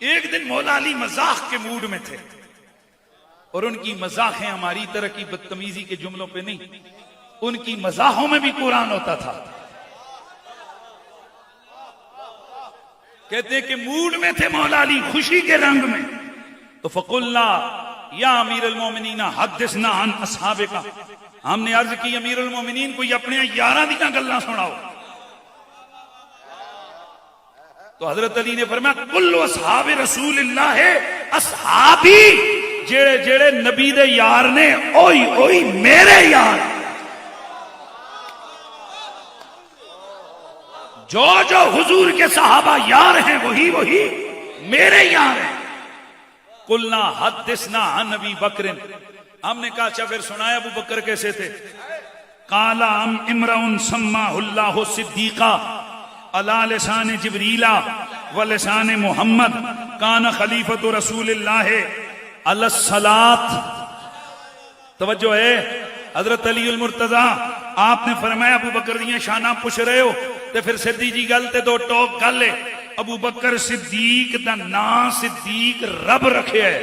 ایک دن مولا علی مزاح کے موڈ میں تھے، اور ان کی مزاحیں ہماری طرح کی بدتمیزی کے جملوں پہ نہیں، ان کی مزاحوں میں بھی قرآن ہوتا تھا. کہتے ہیں کہ موڈ میں تھے مولا علی، خوشی کے رنگ میں. تو فقلنا یا امیر المومنین حدثنا عن اصحاب کا، ہم نے عرض کی امیر المومنین کوئی اپنے یاراں دیاں گلاں سناؤ. تو حضرت علی نے فرمایا کل اصحاب رسول اللہ ہے اصحابی، جڑے جڑے نبی دے یار نے اوئی اوئی میرے یار. جو جو حضور کے صحابہ یار ہیں وہی وہی میرے یار ہیں. قلنا حدثنا عن ابی بکر، ہم نے کہا اچھا پھر سنایا ابو بکر کیسے تھے. قال امرؤ سماہ اللہ صدیقا علی لسان جبریل و لسان محمد کان خلیفۃ رسول اللہ علی الصلاۃ. توجہ ہے حضرت علی المرتضیٰ، آپ نے فرمایا ابو بکر دیاں شاناں پوچھ رہے ہو تے پھر سیدھی جی گل تے دو ٹوک گل ہے. ابو بکر صدیق دا نام صدیق رب رکھے ہے.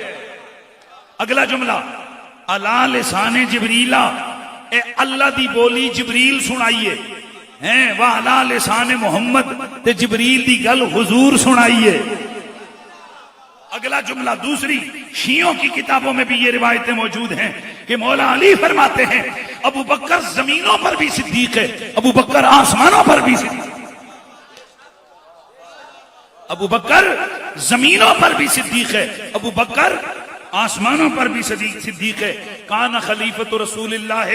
اگلا جملہ علی لسان جبریل، اے اللہ دی بولی جبریل سنائیے ہیں، وعلی لسان محمد تے جبریل دی گل حضور سنائیے. اگلا جملہ دوسری شیعوں کی کتابوں میں بھی یہ روایتیں موجود ہیں کہ مولا علی فرماتے ہیں ابو بکر زمینوں پر بھی صدیق ہے، ابو بکر آسمانوں پر بھی صدیق، ابو بکر زمینوں پر بھی صدیق ہے، ابو بکر آسمانوں پر بھی صدیق ہے. کان خلیفۃ رسول اللہ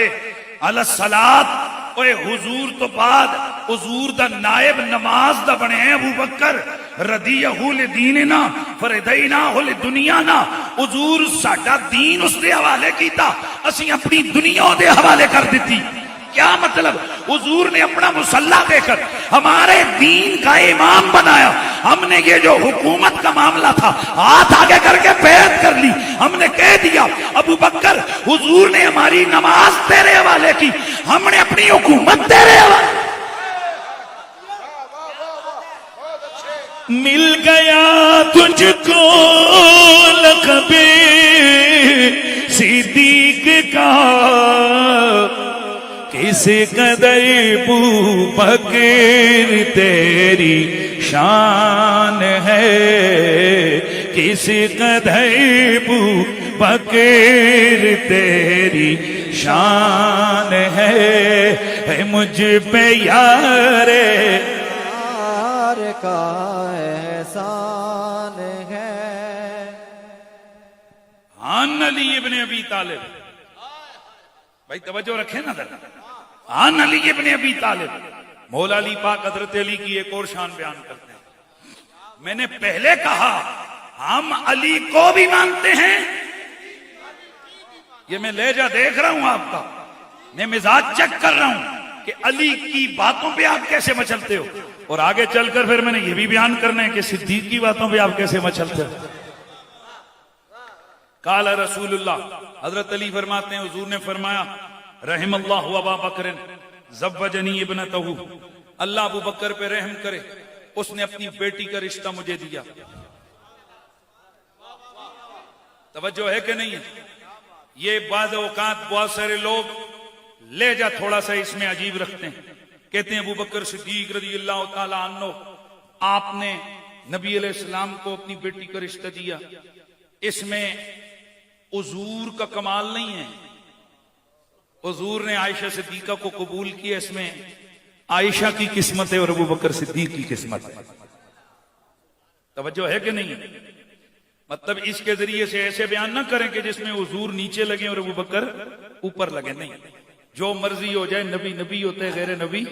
علی الصلاۃ، اوے حضور تو بعد حضور دا نائب نماز دا بنے ہیں ابو بکر، رضیہ لدیننا فردیناہ لدنیانا، حضور ساڈا دین اس دے حوالے کیتا، اسی اپنی دنیا دے حوالے کر دیتی۔ کیا مطلب؟ حضور نے اپنا مصلح دے کر ہمارے دین کا امام بنایا، ہم نے یہ جو حکومت کا معاملہ تھا ہاتھ آگے کر کے بیعت کر لی، ہم نے کہہ دیا ابو بکر حضور نے ہماری نماز تیرے حوالے کی، ہم نے اپنی حکومت تیرے حوالے۔ مل گیا تجھ کو لقب صدیق کا، کس قدر ابو بکر تیری شان ہے، کس قدر ابو بکر تیری شان ہے، مجھ پہ یار کا احسان ہے۔ عن علی ابن ابی طالب، بھائی توجہ رکھیں نا ذرا، عن علی ابن ابی طالب، مولا علی پاک حضرت علی کی ایک اور شان بیان کرتے ہیں۔ میں نے پہلے کہا ہم علی کو بھی مانتے ہیں، یہ میں لہجہ دیکھ رہا ہوں آپ کا، میں مزاج چیک کر رہا ہوں کہ علی کی باتوں پہ آپ کیسے مچلتے ہو، اور آگے چل کر پھر میں نے یہ بھی بیان کرنا ہے کہ صدیق کی باتوں پہ آپ کیسے مچلتے ہو۔ قال رسول اللہ، حضرت علی فرماتے ہیں حضور نے فرمایا رحم اللہ ابا بکر زوجنی ابنتہ، اللہ ابو بکر پہ رحم کرے، اس نے اپنی بیٹی کا رشتہ مجھے دیا۔ توجہ ہے کہ نہیں ہے؟ یہ بعض اوقات بہت سارے لوگ لہجہ تھوڑا سا اس میں عجیب رکھتے ہیں، کہتے ہیں ابو بکر صدیق رضی اللہ تعالی عنہ آپ نے نبی علیہ السلام کو اپنی بیٹی کا رشتہ دیا، اس میں حضور کا کمال نہیں ہے، حضور نے عائشہ صدیقہ کو قبول کیا، اس میں عائشہ کی قسمت ہے اور ابو بکر صدیق کی قسمت ہے۔ توجہ ہے کہ نہیں؟ مطلب اس کے ذریعے سے ایسے بیان نہ کریں کہ جس میں حضور نیچے لگے اور ابو بکر اوپر لگے، نہیں، جو مرضی ہو جائے، نبی نبی ہوتا ہے، غیر نبی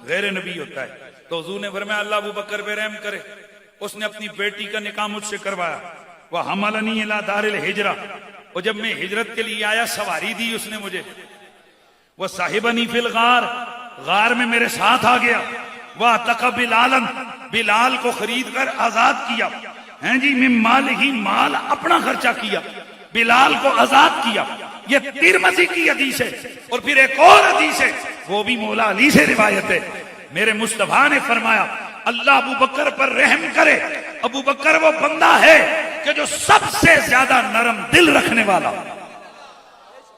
غیر نبی ہوتا ہے۔ تو حضور نے فرمایا اللہ ابو بکر پہ رحم کرے، اس نے اپنی بیٹی کا نکاح مجھ سے کروایا، وہ حملنی الی دار الہجرہ، اور جب میں ہجرت کے لیے آیا سواری دی اس نے مجھے، وہ صاحبنی فی الغار، غار میں میرے ساتھ آ گیا، وہ اعتق بلالا، بلال کو خرید کر آزاد کیا، ہیں جی، من مال ہی، مال اپنا خرچہ کیا، بلال کو آزاد کیا۔ یہ ترمذی کی حدیث ہے، اور پھر ایک اور حدیث ہے وہ بھی مولا علی سے روایت ہے، میرے مصطفیٰ نے فرمایا اللہ ابو بکر پر رحم کرے، ابو بکر وہ بندہ ہے کہ جو سب سے زیادہ نرم دل رکھنے والا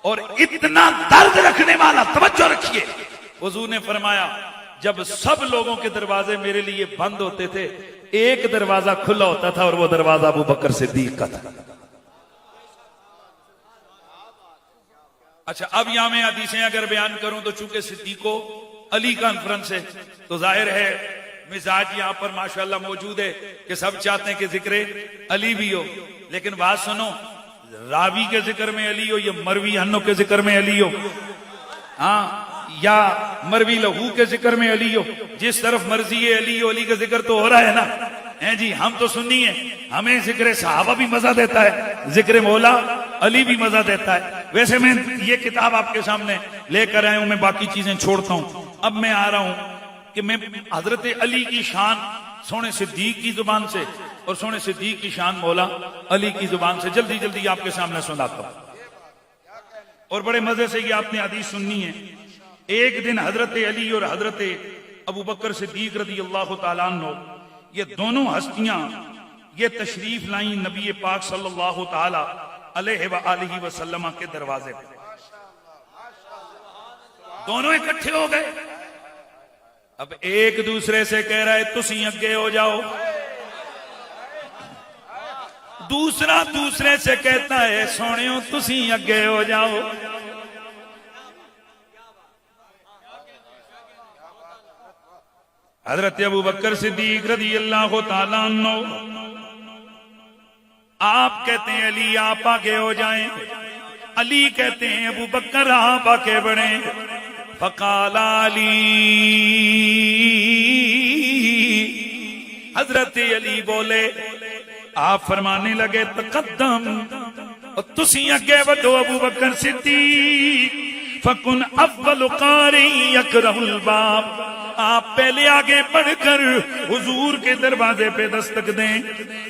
اور اتنا درد رکھنے والا۔ توجہ رکھیے، حضور نے فرمایا جب سب لوگوں کے دروازے میرے لیے بند ہوتے تھے، ایک دروازہ کھلا ہوتا تھا اور وہ دروازہ ابو بکر صدیق کا تھا۔ اچھا، اب یہاں میں حدیثیں اگر بیان کروں تو چونکہ صدیق و علی کانفرنس ہے تو ظاہر ہے مزاج یہاں پر ماشاءاللہ موجود ہے کہ سب چاہتے ہیں کہ ذکر علی بھی ہو، لیکن بات سنو، راوی کے ذکر میں علی ہو یا مروی عنہ کے ذکر میں علی ہو، ہاں، یا مروی لہو کے ذکر میں علی ہو، جس طرف مرضی ہے علی ہو، علی کا ذکر تو ہو رہا ہے نا، ہیں جی، ہم تو سنی ہیں، ہمیں ذکر صحابہ بھی مزہ دیتا ہے، ذکر مولا علی بھی مزہ دیتا ہے۔ ویسے میں یہ کتاب آپ کے سامنے لے کر آیا ہوں، میں باقی چیزیں چھوڑتا ہوں، اب میں آ رہا ہوں کہ میں حضرت علی کی شان سونے صدیق کی زبان سے اور سونے صدیق کی شان مولا علی کی زبان سے جلدی جلدی آپ کے سامنے سناتا ہوں، اور بڑے مزے سے یہ آپ نے حدیث سننی ہے۔ ایک دن حضرت علی اور حضرت ابو بکر صدیق رضی اللہ تعالیٰ عنہ، یہ دونوں ہستیاں یہ تشریف لائیں نبی پاک صلی اللہ تعالیٰ علیہ وآلہ وسلم کے دروازے پر، دونوں اکٹھے ہو گئے۔ اب ایک دوسرے سے کہہ رہا ہے تسی اگے ہو جاؤ، دوسرا دوسرے سے کہتا ہے سونیو تسی اگے ہو جاؤ۔ حضرت ابو بکر صدیق رضی اللہ تعالیٰ عنہ آپ کہتے ہیں علی آپ آگے ہو جائیں، علی کہتے ہیں ابو بکر آپ آگے بڑھیں۔ فقال علی حضرت علی بولے، آپ فرمانے لگے تقدم، اور تسی اگے وڈو ابو بکر صدیق، فکن اول قاری یکرہ الباب، آپ پہلے آگے بڑھ کر حضور کے دروازے پہ دستک دیں۔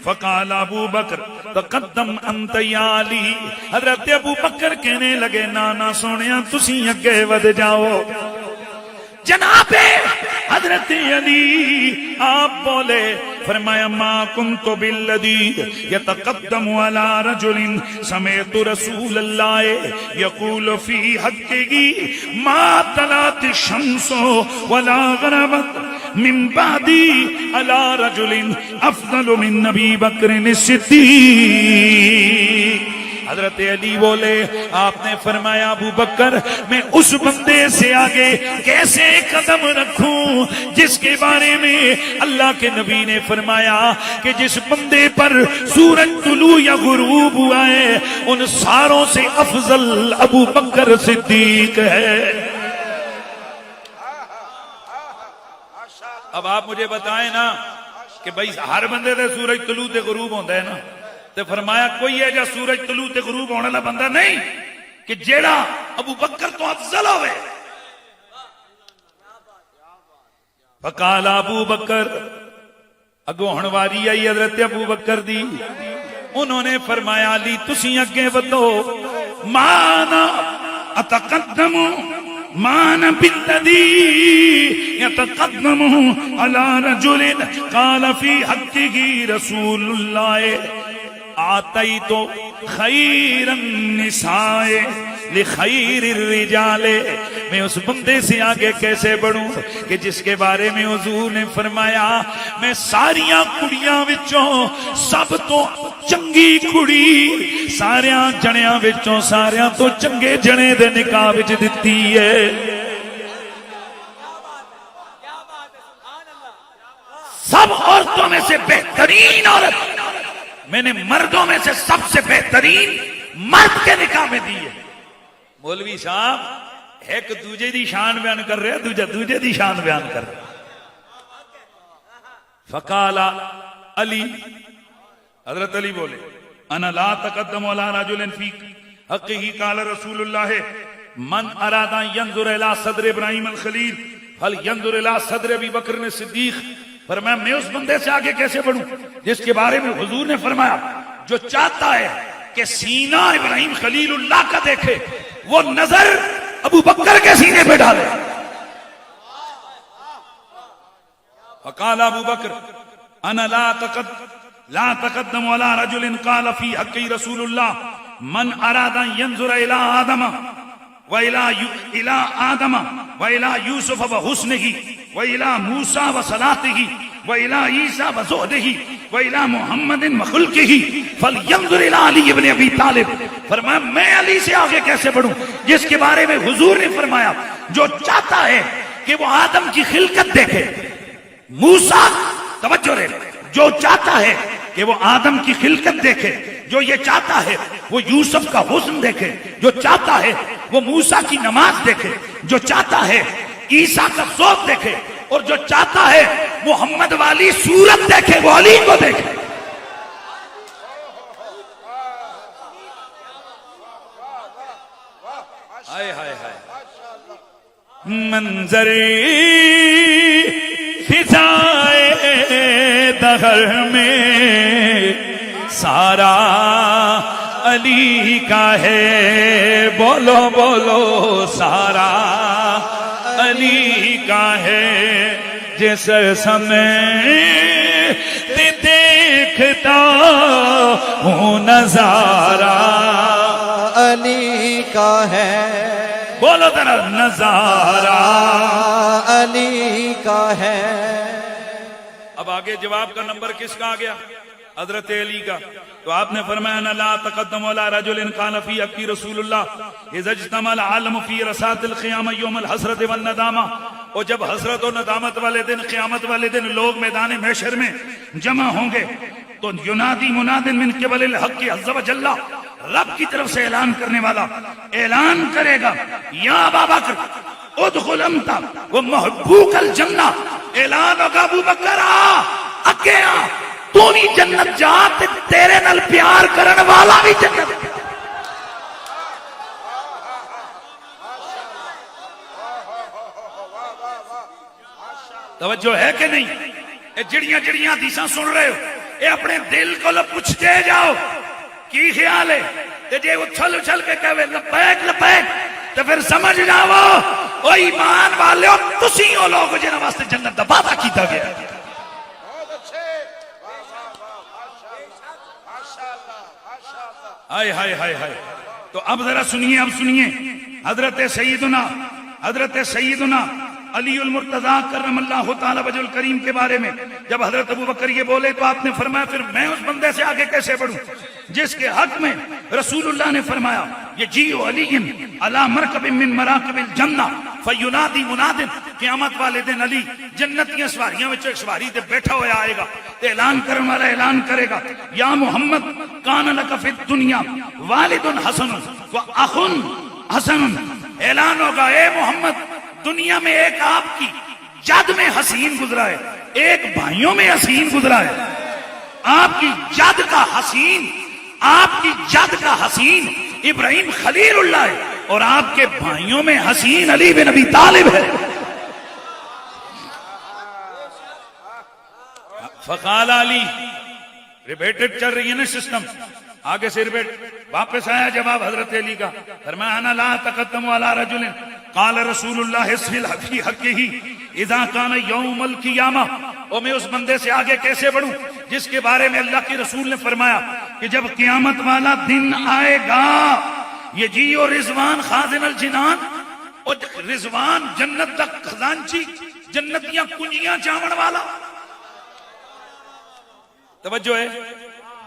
فقال ابو بکر تقدم انت یا علی، حضرت ابو بکر کہنے لگے نانا سونیا تسی اگے ود جاؤ۔ جناب حضرت علی آپ بولے، فرمایا ما کنت بالذی یتقدم علی رجل سمعت رسول اللہ یقول فی حقہ ما طلعت الشمس ولا غربت من بعدی علی رجل افضل من نبی بکر الصدیق۔ حضرت علی بولے، آپ نے فرمایا ابو بکر میں اس بندے سے آگے کیسے قدم رکھوں جس کے بارے میں اللہ کے نبی نے فرمایا کہ جس بندے پر سورج طلوع یا غروب ہوا ہے ان ساروں سے افضل ابو بکر صدیق ہے۔ اب آپ مجھے بتائیں نا کہ بھائی ہر بندے دے سورج طلوع تے غروب ہوتا ہے نا، تو فرمایا کوئی ہے جا سورج طلوع تے غروب ہونے والا بندہ نہیں کہ جیڑا ابو بکر تو افضل ہوئے۔ فقال ابو بکر، اگو ہنواری آئی حضرت ابو بکر دی، انہوں نے فرمایا علی تسی اگے ودو، مانا اتقدم مان بالذی یتقدم علی رجل قال فی حقہ رسول اللہ آتیت خیر النساء لخیر الرجال، میں اس بندے سے آگے کیسے بڑھوں کہ جس کے بارے میں حضور نے فرمایا میں ساریاں کڑیاں وچوں سب تو چنگی کڑی ساریاں جنیاں وچوں ساریاں تو چنگے جنے دے نکاح وچ دتی ہے۔ سب عورتوں میں سے بہترین عورت میں نے مردوں میں سے سب سے بہترین مرد کے نکاح میں دی ہے۔ مولوی صاحب ایک دوجے دی شان بیان کر رہے دوجہ دوجے دی شان بیان کر رہے۔ فقال علی، حضرت علی بولے انا لا تقدم علی رجل فی حقہ قال رسول اللہ من اراد ان ينظر الى صدر ابراہیم الخلیل فلینظر الى صدر ابی بکر الصدیق۔ فرمایا میں اس بندے سے آگے کیسے بڑھوں جس کے بارے میں حضور نے فرمایا جو چاہتا ہے کہ سینہ ابراہیم خلیل اللہ کا دیکھے وہ نظر ابو بکر کے سینے پہ ڈالے۔ فقال ابو بکر انا لا تقدم علی رجل قال فی حق رسول اللہ من اراد ان ينظر الى آدم وإلى آدم وإلى يوسف وحسنه وإلى موسى وصلاته وإلى عيسى وزهده وإلى محمد وخلقه فلينظر إلى علي بن أبي طالب۔ فرمایا میں علی سے آگے کیسے بڑھوں جس کے بارے میں حضور نے فرمایا جو چاہتا ہے کہ وہ آدم کی خلقت دیکھے، موسیٰ توجہ رہے، جو چاہتا ہے کہ وہ آدم کی خلقت دیکھے، جو یہ چاہتا ہے وہ یوسف کا حسن دیکھے، جو چاہتا ہے وہ موسیٰ کی نماز دیکھے، جو چاہتا ہے عیسیٰ کا ذوق دیکھے، اور جو چاہتا ہے محمد والی صورت دیکھے وہ علی کو دیکھے۔ ہائے ہائے ہائے منظری فضائے دہر میں سارا علی کا ہے، بولو بولو سارا علی کا ہے، جس سمے دیکھتا ہوں نظارہ علی کا ہے، بولو ذرا نظارہ علی کا ہے۔ اب آگے جواب کا نمبر کس کا آ گیا؟ حضرت علی کا۔ تو آپ نے فرمایا نا لا تقدم علی رجل قال فی حق رسول اللہ اذا اجتمع العالم فی رسات القیامہ یوم الحسرت والندامہ، اور جب حسرت و ندامت والے دن، قیامت والے دن لوگ میدان محشر میں جمع ہوں گے تو ینادی مناد من قبل الحق عز و جل، رب کی طرف سے اعلان کرنے والا اعلان کرے گا یا ابا بکر ادخل انت و محبوک الجنہ، اعلان ہوگا ابو بکر اگے آ تو بھی جنت جا تے تیرے نال پیار کرن والا بھی جنت. توجہ ہے کہ نہیں؟ اے جڑیاں جڑیاں حدیثاں سن رہے ہو اے اپنے دل کو پوچھتے جاؤ کی خیال ہے. تے جے اچھل اچھل کے کہے لبیک لبیک تو پھر سمجھ جاؤ او ایمان والے ہو تسی او لوگ جنہاں واسطے جنت دا وعدہ کیتا گیا. ہائے ہائے ہائے ہائے. تو اب ذرا سنیے، اب سنیے حضرت سیدنا علی المرتضیٰ کرم اللہ تعالی وجہ الکریم کے بارے میں جب حضرت ابوبکر یہ بولے تو آپ نے فرمایا پھر میں اس بندے سے آگے کیسے بڑھوں جس کے حق میں رسول اللہ نے فرمایا یجیء علی علی مرکب من مراکب الجنہ فینادی مناد. قیامت والے دن علی جنتیاں سواریاں وچ ایک سواری تے بیٹھا ہوا آئے گا تے اعلان کرنے والا اعلان کرے گا یا محمد کان لک فی الدنیا والد حسن و اخ حسن. اعلان ہوگا اے محمد دنیا میں ایک آپ کی جد میں حسین گزرا ہے، ایک بھائیوں میں حسین گزرا ہے. آپ کی جد کا حسین، آپ کی جد کا حسین ابراہیم خلیل اللہ ہے اور آپ کے بھائیوں میں حسین علی بن ابی طالب ہے. فقال علی، ریپیٹڈ چل رہی ہے نا سسٹم، آگے سے ریپیٹ واپس آیا جواب حضرت علی کا. فرمایا انا لا تقدم علی رجل قال رسول اللہ فی حقہ اذا کان یوم القیامہ. اور میں اس بندے سے آگے کیسے بڑھوں جس کے بارے میں اللہ کے رسول نے فرمایا کہ جب قیامت والا دن آئے گا یجیء رضوان خازن الجنان، اور رضوان جنت دا خزانچی جنتیاں کنجیاں چاون والا. توجہ ہے،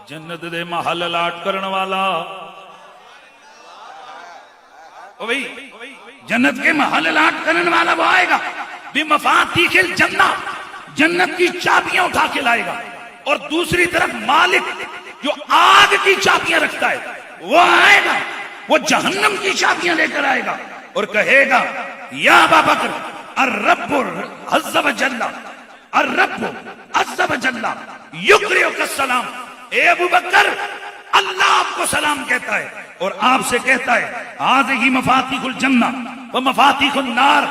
جنت دے محل الاٹ کرن والا. او بھئی جنت کے محل الاٹ کرن والا وہ آئے گا بمفاتیح الجنہ، جنت کی چابیاں اٹھا کے لائے گا. اور دوسری طرف مالک جو آگ کی چابیاں رکھتا ہے وہ آئے گا، وہ جہنم کی چابیاں لے کر آئے گا اور کہے گا یا ابا بکر الرب عز وجل الرب عز وجل یقرئک السلام. اے ابو بکر اللہ آپ کو سلام کہتا ہے اور آپ سے کہتا ہے ہذہ مفاتیح الجنہ و مفاتیح النار.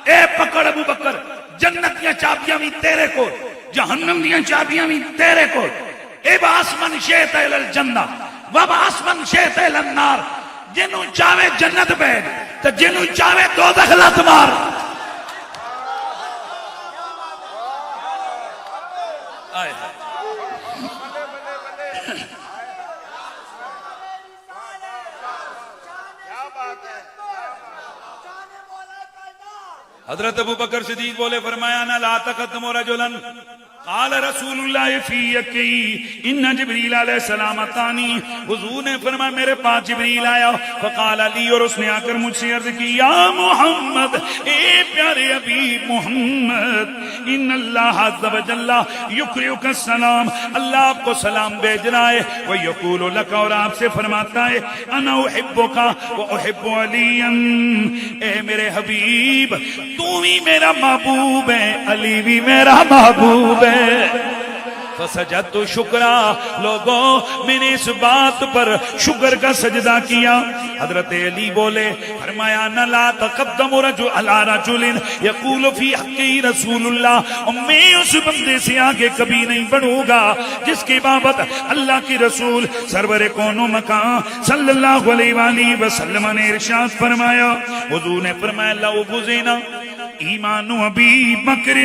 اے پکڑ ابو بکر، جنت کی چابیاں بھی تیرے کو، جہنم کی چابیاں بھی تیرے کو. ابعث من شئت الی الجنہ وابعث من شئت الی النار. جنوں چاہے جنت بھیج تے جنوں چاہے دوزخ لت مار. آئے حضرت ابو بکر صدیق بولے فرمایا انا لا تقدم رجلا قال رسول اللہ فی یکی ان جبریل علیہ السلام اتانی. حضور نے فرمایا میرے پاس جبریل آیا فقال علی، اور اس نے آ کر مجھ سے عرض کی یا محمد، اے پیارے حبیب محمد، ان اللہ عز وجل یقرئک السلام، اللہ آپ کو سلام بھیج رہا ہے. ویقول لک، اور آپ سے فرماتا ہے انا احبک واحب علیا. اے میرے حبیب تو بھی میرا محبوب ہے، علی بھی میرا محبوب ہے. فسجدت شکرا. لوگوں میں نے اس بات پر شکر کا سجدہ کیا. حضرت علی بولے فرمایا نہ لا تقدم رجل علی رجل یقول فی حق رسول اللہ. میں اس بندے سے آگے کبھی نہیں بڑھوں گا جس کی بابت اللہ کی رسول سرور کون و مکان صلی اللہ علیہ وآلہ وسلم نے ارشاد فرمایا. حضور نے فرمایا لو بزینا ایمان ابی بکر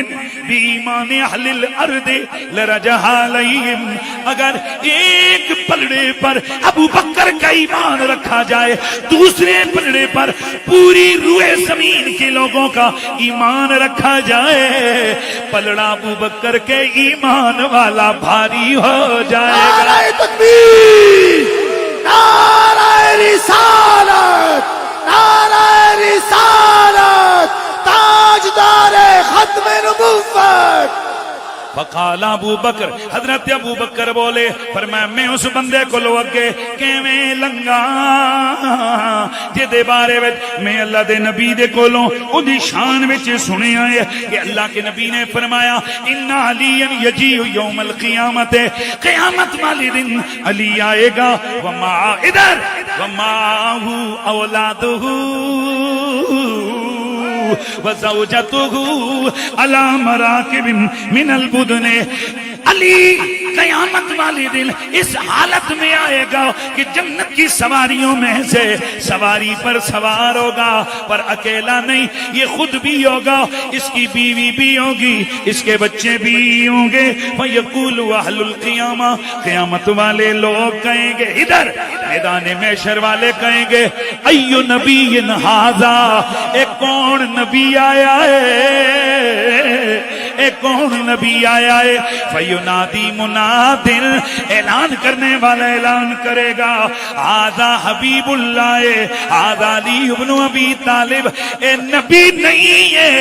بی ایمان اہل الارض لرجح علیہم. اگر ایک پلڑے پر ابو بکر کا ایمان رکھا جائے، دوسرے پلڑے پر پوری روئے زمین کے لوگوں کا ایمان رکھا جائے، پلڑا ابو بکر کے ایمان والا بھاری ہو جائے گا. نعرہ تکبیر، نعرہ رسالت، نعرہ رسالت، تاجدار ختم نبوت. فقال ابو بکر حضرت ابو بکر بولے فرمایا میں اس بندے کو لو اگے کیویں لنگا جے بارے وچ میں اللہ دے نبی دے کولوں اودی شان وچ سنیا ہے کہ اللہ کے نبی نے فرمایا ان علی یجیء یوم القیامت قیامت والے دن علی آئے گا وما ادھر وما اولادہ وزوجته على مراكب من البدن علی قیامت والے دن اس حالت میں آئے گا کہ جنت کی سواریوں میں سے سواری پر سوار ہوگا، پر اکیلا نہیں، یہ خود بھی ہوگا، اس کی بیوی بھی ہوگی، اس کے بچے بھی ہوں گے۔ فَيَقُولُ أَهْلُ الْقِيَامَةِ قیامت والے لوگ کہیں گے، ادھر میدان محشر والے کہیں گے اَيُّ نَبِيٍّ هَذَا، ایک کون نبی آیا ہے، ایک کون نبی آیا ہے۔ فَيُنَادِي مُنَادٍ، اعلان کرنے والا اعلان کرے گا هَذَا حبیب اللہ، هَذَا علی ابن ابی طالب، اے نبی نہیں ہے،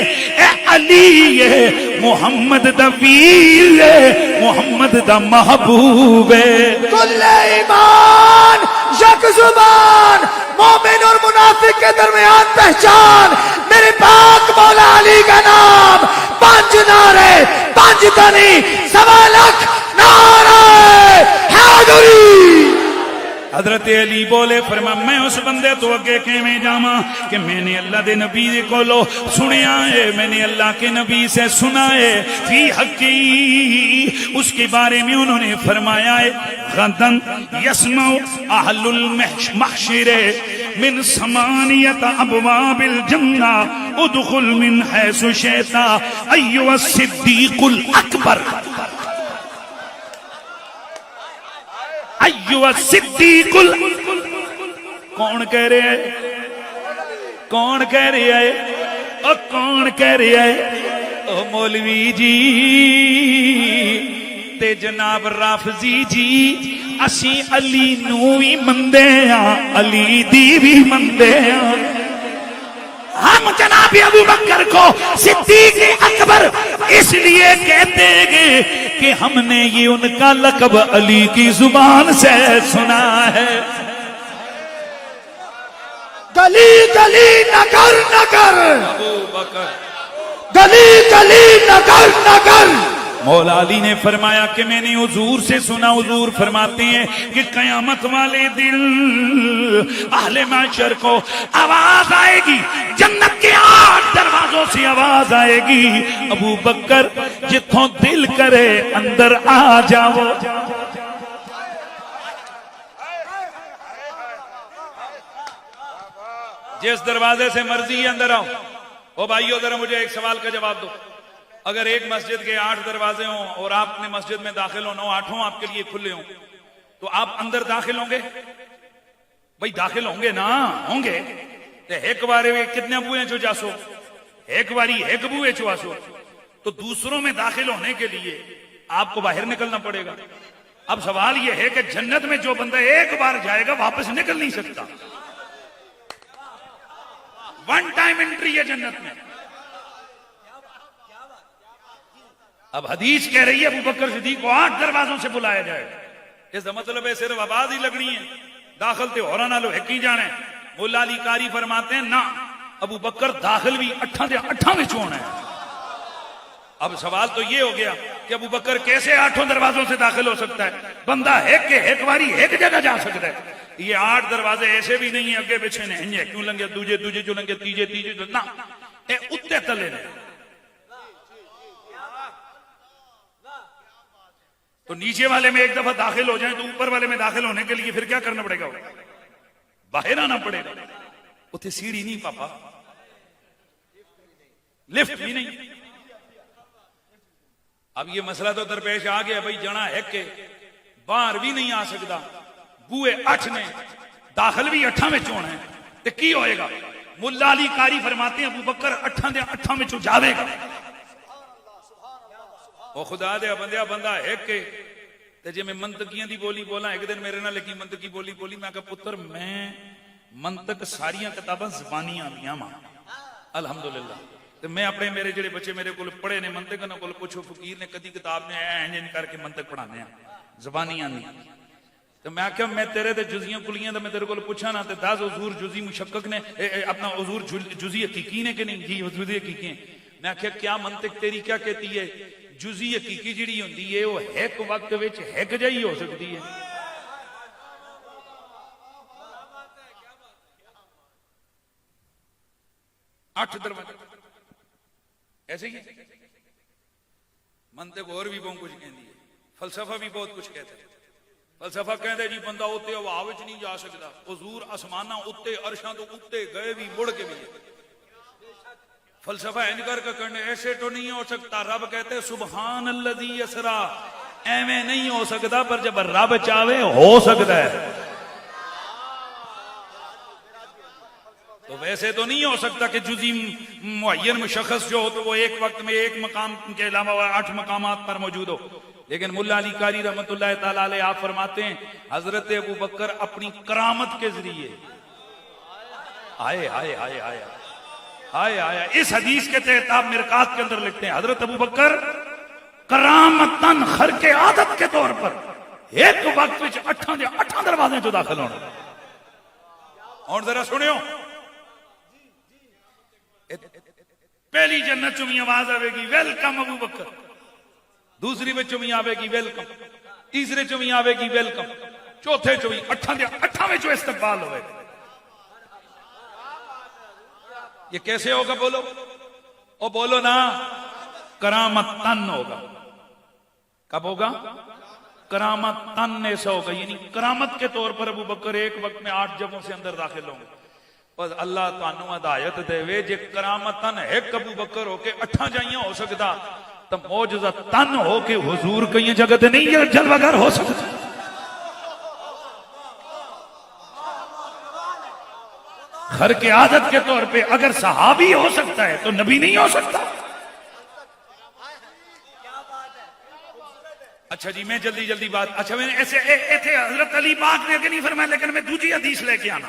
اے علی ہے، محمد دا ویر ہے، محمد دا محبوب ہے۔ کل ایمان یک زبان، مومن اور منافق کے درمیان پہچان، میرے پاک مولا علی کا نام، 5 نعرے، 5 تنی، 1.25 لاکھ نعرے حیدری۔ حضرت علی بولے فرما میں اس بندے تو اگے کیویں جاواں کہ میں نے اللہ دے نبی دے کولو سنیا ہے، میں نے اللہ کے نبی سے سنا ہے، فی حقی، اس کے بارے میں انہوں نے فرمایا ہے غدن یسمع اہل المحشر من 8 ابواب الجنہ ادخل من حیث شئت ایھا الصدیق الاکبر، ایوہ صدیق کون کہہ رہے ہیں، کون کہہ رہے ہیں، اور کون کہہ رہے ہیں، او مولوی جی تے جناب رافضی جی، اسی علی نو بھی مندے ہاں، علی دی بھی مندے ہاں، ہم جناب ابو بکر کو صدیق اکبر اس لیے کہتے ہیں کہ ہم نے یہ ان کا لقب علی کی زبان سے سنا ہے۔ گلی گلی نگر نگر، ابو بکر گلی گلی نگر نگر، مولا علی نے فرمایا کہ میں نے حضور سے سنا، حضور فرماتے ہیں کہ قیامت والے دل اہل محشر کو آواز آئے گی، جنت کے 8 دروازوں سے آواز آئے گی، ابو بکر جتھوں دل کرے اندر آ جاؤ۔ جس دروازے سے مرضی ہے اندر آؤ۔ او بھائیو ذرا مجھے ایک سوال کا جواب دو، اگر ایک مسجد کے 8 دروازے ہوں اور آپ نے مسجد میں داخل ہونا ہو، 8 آپ کے لیے کھلے ہوں، تو آپ اندر داخل ہوں گے؟ بھئی داخل ہوں گے نا، ہوں گے۔ ایک بارے کتنے بوئے چو جاسو، ایک باری ایک بوئے چو آسو، تو دوسروں میں داخل ہونے کے لیے آپ کو باہر نکلنا پڑے گا۔ اب سوال یہ ہے کہ جنت میں جو بندہ ایک بار جائے گا واپس نکل نہیں سکتا، 1 ٹائم انٹری ہے جنت میں۔ اب حدیث کہہ رہی ہے ابو بکر صدیق کو 8 دروازوں سے بلایا جائے، اس کا مطلب ہے صرف آواز ہی لگنی ہے، داخل تے ہو رہا نہ لو ایک ہی جانے۔ مولا علی قاری فرماتے ہیں نا، ابو بکر داخل بھی 8 میں چھوڑنا ہے۔ اب سوال تو یہ ہو گیا کہ ابو بکر کیسے 8 دروازوں سے داخل ہو سکتا ہے؟ بندہ ایک باری ایک جگہ جا سکتا ہے۔ یہ 8 دروازے ایسے بھی نہیں ہیں اگے پیچھے نے، کیوں لنگے دوجے جو لنگے تیجے نہ، اے اتے تلے نے۔ تو نیچے والے میں ایک دفعہ داخل ہو جائیں تو اوپر والے میں داخل ہونے کے لیے پھر کیا کرنا پڑے گا؟ باہر آنا پڑے گا۔ اتنے سیڑھی نہیں پاپا، لفٹ بھی نہیں۔ اب یہ مسئلہ تو درپیش آ گیا بھائی، جنا ہے کہ باہر بھی نہیں آ سکتا، بوئے 8 نے، داخل بھی 8 میں چونا ہے، تو کی ہوئے گا؟ مولا علی قاری فرماتے ہیں ابو بکر 8 میں چو جاوے گا۔ او خدا دے بندیا، بندہ ہے کہ تے جے میں منطقیاں دی بولی بولا، ایک دن میرے نال لکی منطقی بولی میں کہا پتر میں منطق ساریاں کتاباں زبانیاں دیاں ماں الحمدللہ، تو میں اپنے میرے جڑے بچے میرے کو پڑھے نے منطق انہوں کو پوچھو فقیر نے کدی کتاب نے این کر کے منطق پڑھانے ہیں زبانیاں نہیں. تو میں آخیا میں تیرے تے جزیاں کلیاں تو میں تیرے کو پوچھا نا تے دس حضور جزی مشقق نے اپنا حضور جزی حقیقی نے کہ نہیں؟ جی حضور حقیقی ہیں. میں آخیا کیا منطق تیری کیا کہتی ہے؟ جزی حقیقی جڑی ہوندی ہے وہ ایک وقت وچ ایک جہی ہو سکتی ہے. اٹھ دروازے ایسے ہی منطق اور بھی بہت کچھ کہندی ہے. فلسفہ بھی بہت کچھ کہتا ہے. فلسفہ کہندے جی بندہ اوتے ہوا وچ نہیں جا سکتا. حضور آسماناں اوتے عرشاں تو اوتے گئے بھی مڑ کے بھی. فلسفہ ان کر کے کرنے ایسے تو نہیں ہو سکتا. رب کہتے سبحان الذی اسرا. ایویں نہیں ہو سکتا پر جب رب چاہے ہو سکتا ہے. تو ویسے تو نہیں ہو سکتا کہ جزی معین مشخص جو ہو تو وہ ایک وقت میں ایک مقام کے علاوہ 8 مقامات پر موجود ہو. لیکن ملا علی قاری رحمت اللہ تعالی علیہ آپ فرماتے ہیں حضرت ابو بکر اپنی کرامت کے ذریعے آئے آئے آئے آئے آئے آئے اس حدیث کے تحت آپ مرقات کے اندر لکھتے ہیں حضرت ابو بکر کرامتن خرق عادت کے طور پر ایک وقت وچ 8 دروازے جو داخل ہونا. اور ذرا سنیو پہلی جنت چمی آواز آئے گی ویلکم ابو بکر. دوسری میں چمی آئے گی ویلکم. تیسرے چمی آئے گی ویلکم. چوتھے چمی 8 میں جو استقبال ہوئے. یہ کیسے ہوگا بولو؟ او بولو نا. کرامتن ہوگا. کب ہوگا؟ کرامتن ایسا ہوگا. یعنی کرامت کے طور پر ابو بکر ایک وقت میں 8 جگہوں سے اندر داخل ہوں گے. بس اللہ تانوں ہدایت دے وے جے کرامتن ایک ابو بکر ہو کے 8 جائیاں ہو سکتا تو معجزہ تن ہو کے حضور کئی جگہ تے نہیں جلوہ گر ہو سکتا. خرق عادت کے طور پہ اگر صحابی ہو سکتا ہے تو نبی نہیں ہو سکتا. اچھا جی میں جلدی بات. اچھا میں ایسے ایتھے حضرت علی پاک نے کہ نہیں فرمایا لیکن میں دوسری حدیث لے کے آنا.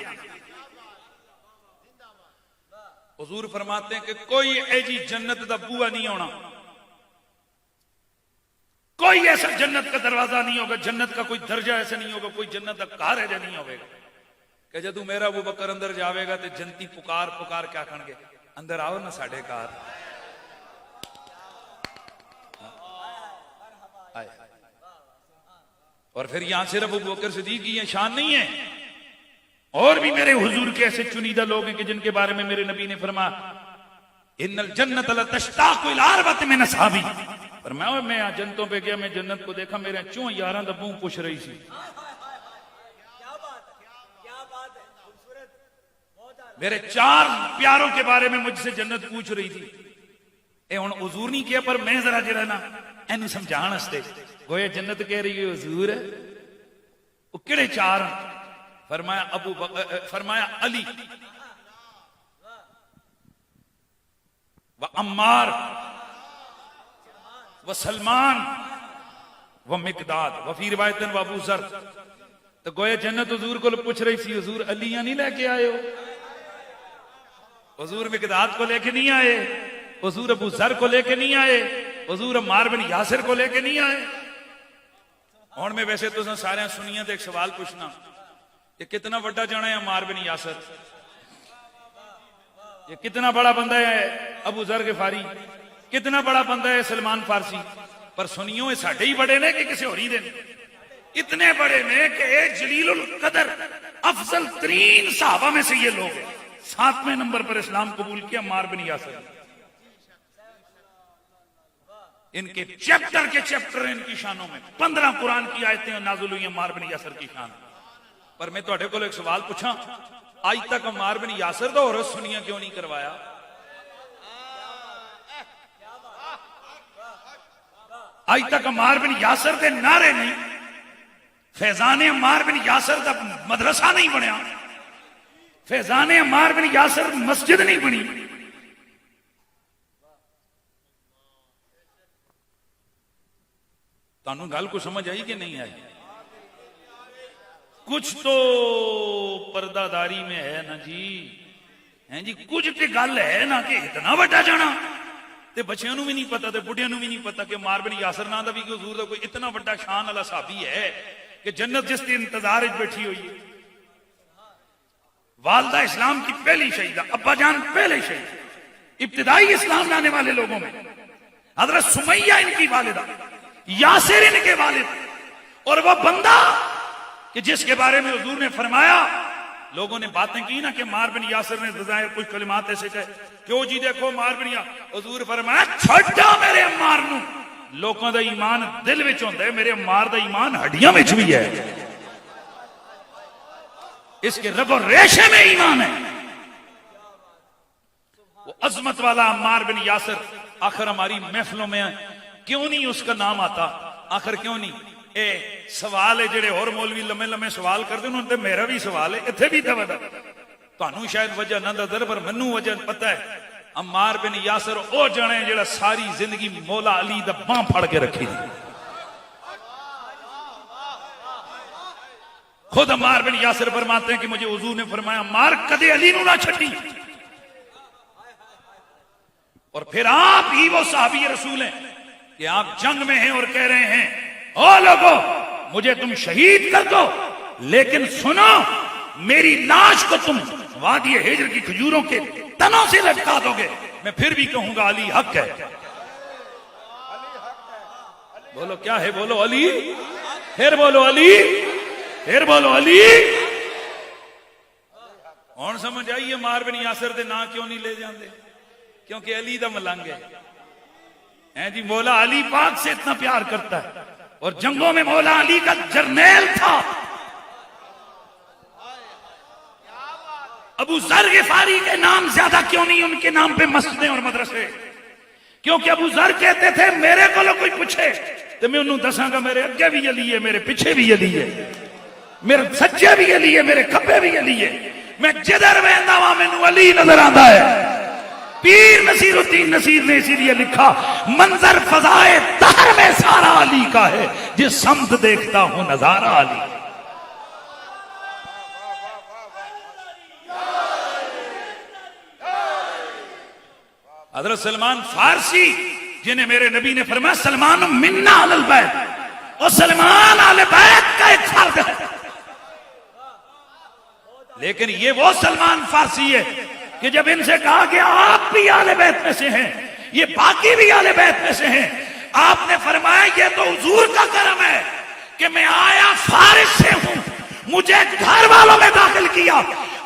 حضور فرماتے ہیں کہ کوئی ایجی جنت دا بوا نہیں ہونا. کوئی ایسا جنت کا دروازہ نہیں ہوگا. جنت کا کوئی درجہ ایسا نہیں ہوگا. کوئی جنت کا کار ایسا نہیں ہوگا کہ جدو میرا ابو بکر اندر جاوے گا تو جنتی پکار کیا کھن گے اندر آؤ نا ساڑھے کار. اور پھر یہاں صرف ابو بکر صدیق کی یہ شان نہیں ہے. اور بھی میرے حضور کے ایسے چنیدہ لوگ ہیں کہ جن کے بارے میں میرے نبی نے فرمایا ان الجنت لتشتاق الى اربعۃ من اصحابی. فرمایا میں جنتوں پہ گیا میں جنت کو دیکھا میرے چوں یاراں دا منہ پوچھ رہی سی. میرے 4 پیاروں کے بارے میں مجھ سے جنت پوچھ رہی تھی. اے ہن حضور نہیں کیا پر میں ذرا جڑا نا اینو سمجھان واسطے گویا جنت کہہ رہی ہے حضور وہ کہڑے 4 فرمایا فرمایا علی و عمار و سلمان و مقداد و فی روایت و ابو ذر. تو گویا جنت حضور کو پوچھ رہی سی حضور علیاں نہیں لے کے آئے ہو. حضور مقداد کو لے کے نہیں آئے. حضور ابو ذر کو لے کے نہیں آئے. حضور عمار بن یاسر کو لے کے نہیں آئے. اور میں ویسے تو سارے سنیاں تو ایک سوال پوچھنا یہ کتنا بڑا جانا ہے عمار بن یاسر. یہ کتنا بڑا بندہ ہے ابو ذر غفاری. کتنا بڑا بندہ ہے سلمان فارسی. پر سنیوں ساڈے ہی بڑے نے کہ کسی اور ہی دے اتنے بڑے نے کہ جلیل القدر افضل ترین صحابہ میں سے یہ لوگ ہیں. 7ویں نمبر پر اسلام قبول کیا عمار بن یاسر. ان کے چیپٹر ان کی شانوں میں 15 قرآن کی آیتیں نازل ہوئی عمار بن یاسر کی شان. پر میں تواڈے کول ایک سوال پوچھاں آج تک عمار بن یاسر دا عورت سنیاں کیوں نہیں کروایا؟ آج تک عمار بن یاسر دے نعرے نہیں. فیضان عمار بن یاسر دا مدرسہ نہیں بنیا. فیضان عمار بن یاسر مسجد نہیں بنی. تانوں گل کو سمجھ آئی کہ نہیں آئی؟ کچھ تو پردہ داری میں ہے نا جی. ہیں جی کچھ تے گل ہے نا کہ اتنا بڑا جانا تے بچیاں نو بھی نہیں پتا تے بڑھیاں نو بھی نہیں پتا کہ عمار بن یاسر نام دا بھی کوئی حضور دا کوئی اتنا بڑا شان والا صحابی ہے کہ جنت جس کے انتظار وچ بیٹھی ہوئی ہے. والدہ اسلام کی پہلی شہیدہ، ابا جان پہلے شہید، ابتدائی اسلام لانے والے لوگوں میں حضرت سمیہ ان کی والدہ، یاسر ان کے والد، اور وہ بندہ کہ جس کے بارے میں حضور نے فرمایا، لوگوں نے باتیں کی نا کہ عمار بن یاسر نے ظاہر کچھ کلمات ایسے کہے کیوں جی دیکھو عمار بن یاسر، حضور فرمایا چھڈا میرے عمار نو، لوگوں دا ایمان دل وچ ہوندا ہے، میرے عمار دا ایمان ہڈیاں وچ بھی ہے، اس کے رگ و ریشے میں ایمان ہے. وہ عظمت والا عمار بن یاسر آخر ہماری محفلوں میں کیوں نہیں اس کا نام آتا؟ آخر کیوں نہیں؟ اے سوال ہے جڑے اور مولوی لمے لمے سوال کرتے ہیں، انہوں نے میرا بھی سوال ہے، اتنے بھی دبا تانوں شاید وجہ نہ دردر پر منوں وجہ پتہ ہے. عمار بن یاسر او جنے جڑا ساری زندگی مولا علی دا باں پھڑ کے رکھی دی. خود عمار بن یاسر فرماتے ہیں کہ مجھے حضور نے فرمایا عمار کدے علی نو نہ چھٹی. اور پھر آپ ہی وہ صحابی رسول ہیں کہ آپ جنگ میں ہیں اور کہہ رہے ہیں او لوگو مجھے تم شہید کر دو لیکن سنو میری لاش کو تم وادی ہجر کی کھجوروں کے تنوں سے لٹکا دو گے، میں پھر بھی کہوں گا علی حق ہے. بولو کیا ہے؟ بولو علی، پھر بولو علی، پھر بولو علی. اور سمجھ آئیے عمار بن یاسر دے نا کیوں نہیں لے جاندے؟ کیونکہ علی دا ملنگ ہے جی. مولا علی پاک سے اتنا پیار کرتا ہے اور جنگوں میں مولا علی کا جرنیل تھا. ابو ذر غفاری کے نام زیادہ کیوں نہیں ان کے نام پہ مسجدیں اور مدرسے؟ کیونکہ ابو ذر کہتے تھے میرے کو کوئی پوچھے تو میں انہوں دساں گا میرے اگے بھی علی ہے، میرے پیچھے بھی علی ہے، میرے سچے بھی علی ہے، میرے کھبے بھی علی ہے، میں جدھر ویندا وا مینوں علی نظر آندا ہے. پیر نصیر الدین نصیر نے اسی لیے لکھا منظر فضائے دہر میں سارا علی کا ہے، جس سمت دیکھتا ہوں نظارہ علی. حضرت سلمان فارسی جنہیں میرے نبی نے فرمایا سلمان منا اہل البیت، اور سلمان اہل بیت کا ایک فرد ہے. لیکن یہ وہ سلمان فارسی ہے کہ جب ان سے کہا کہ آپ بھی اہل بیت میں سے ہیں، یہ باقی بھی اہل بیت میں سے ہیں، آپ نے فرمایا یہ تو حضور کا کرم ہے کہ میں آیا فارس سے ہوں، مجھے گھر والوں میں داخل کیا،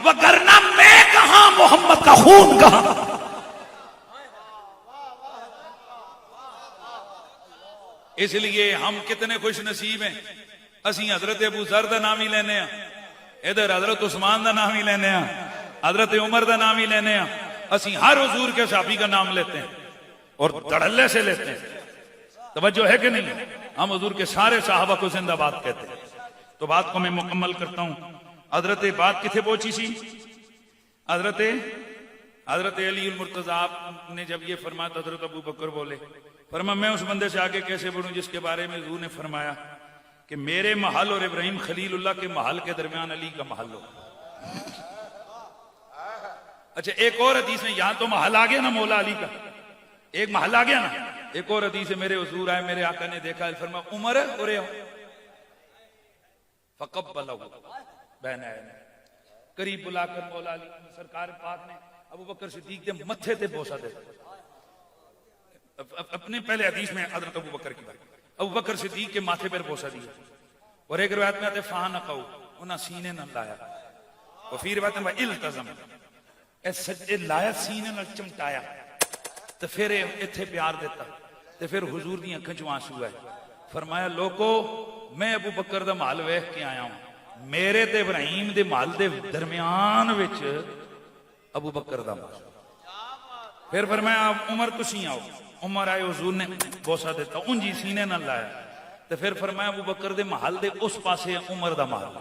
وگرنہ میں کہاں محمد کا خون کہاں. اس لیے ہم کتنے خوش نصیب ہیں، اسی حضرت ابو ذر دا نام ہی لینے ہیں، ادھر حضرت عثمان دا نام ہی لینے ہیں، حضرت عمر دا نام ہی لینے ہیں، اسی ہر حضور کے صحابی کا نام لیتے ہیں اور دھڑلے سے لیتے ہیں. توجہ ہے کہ نہیں؟ ہم حضور کے سارے صحابہ کو زندہ باد کہتے ہیں. تو بات کو میں مکمل کرتا ہوں. حضرت بات کتنے پہنچی سی؟ حضرت علی المرتضیٰ نے جب یہ فرمایا تو حضرت ابو بکر بولے، فرمایا میں اس بندے سے آگے کیسے بڑھوں جس کے بارے میں حضور نے فرمایا کہ میرے محل اور ابراہیم خلیل اللہ کے محل کے درمیان علی کا محل ہو. اچھا ایک اور حدیث میں یہاں تو محل آ گیا نا مولا علی کا، ایک محل آ گیا نا. ایک اور حدیث ہے میرے حضور آئے، میرے آقا نے دیکھا، فرمایا عمر اورے فقبلہ بین عینیہ، قریب بلا کر مولا علی سرکار پاک نے ابو بکر صدیق کے متھے تے بوسہ دے. اپنے پہلے حدیث میں حضرت ابو بکر کی بات، ابو بکر صدیق کے ماتھے پر بوسہ دیا، اور ایک روایت میں آتے فانقو، انہاں سینے نہ لایا، اور پھر روایت میں التزم، اے سجدے لایا سینے نہ چمٹایا، تو پھر اتھے پیار دیتا، تو پھر حضور دی اکھاں چوں آنسو آئے. فرمایا لوگو میں ابو بکر دا محل ویکھ کے آیا ہوں، میرے تے ابراہیم دے محل دے درمیان وچ ابو بکر دا محل. پھر فرمایا عمر تسی آؤ، عمر آئے، حضور نے بوسہ دیتا، انجی سینے نہ لایا. تو پھر فرمایا ابو بکر دے محل دے اس پاسے عمر دا محل.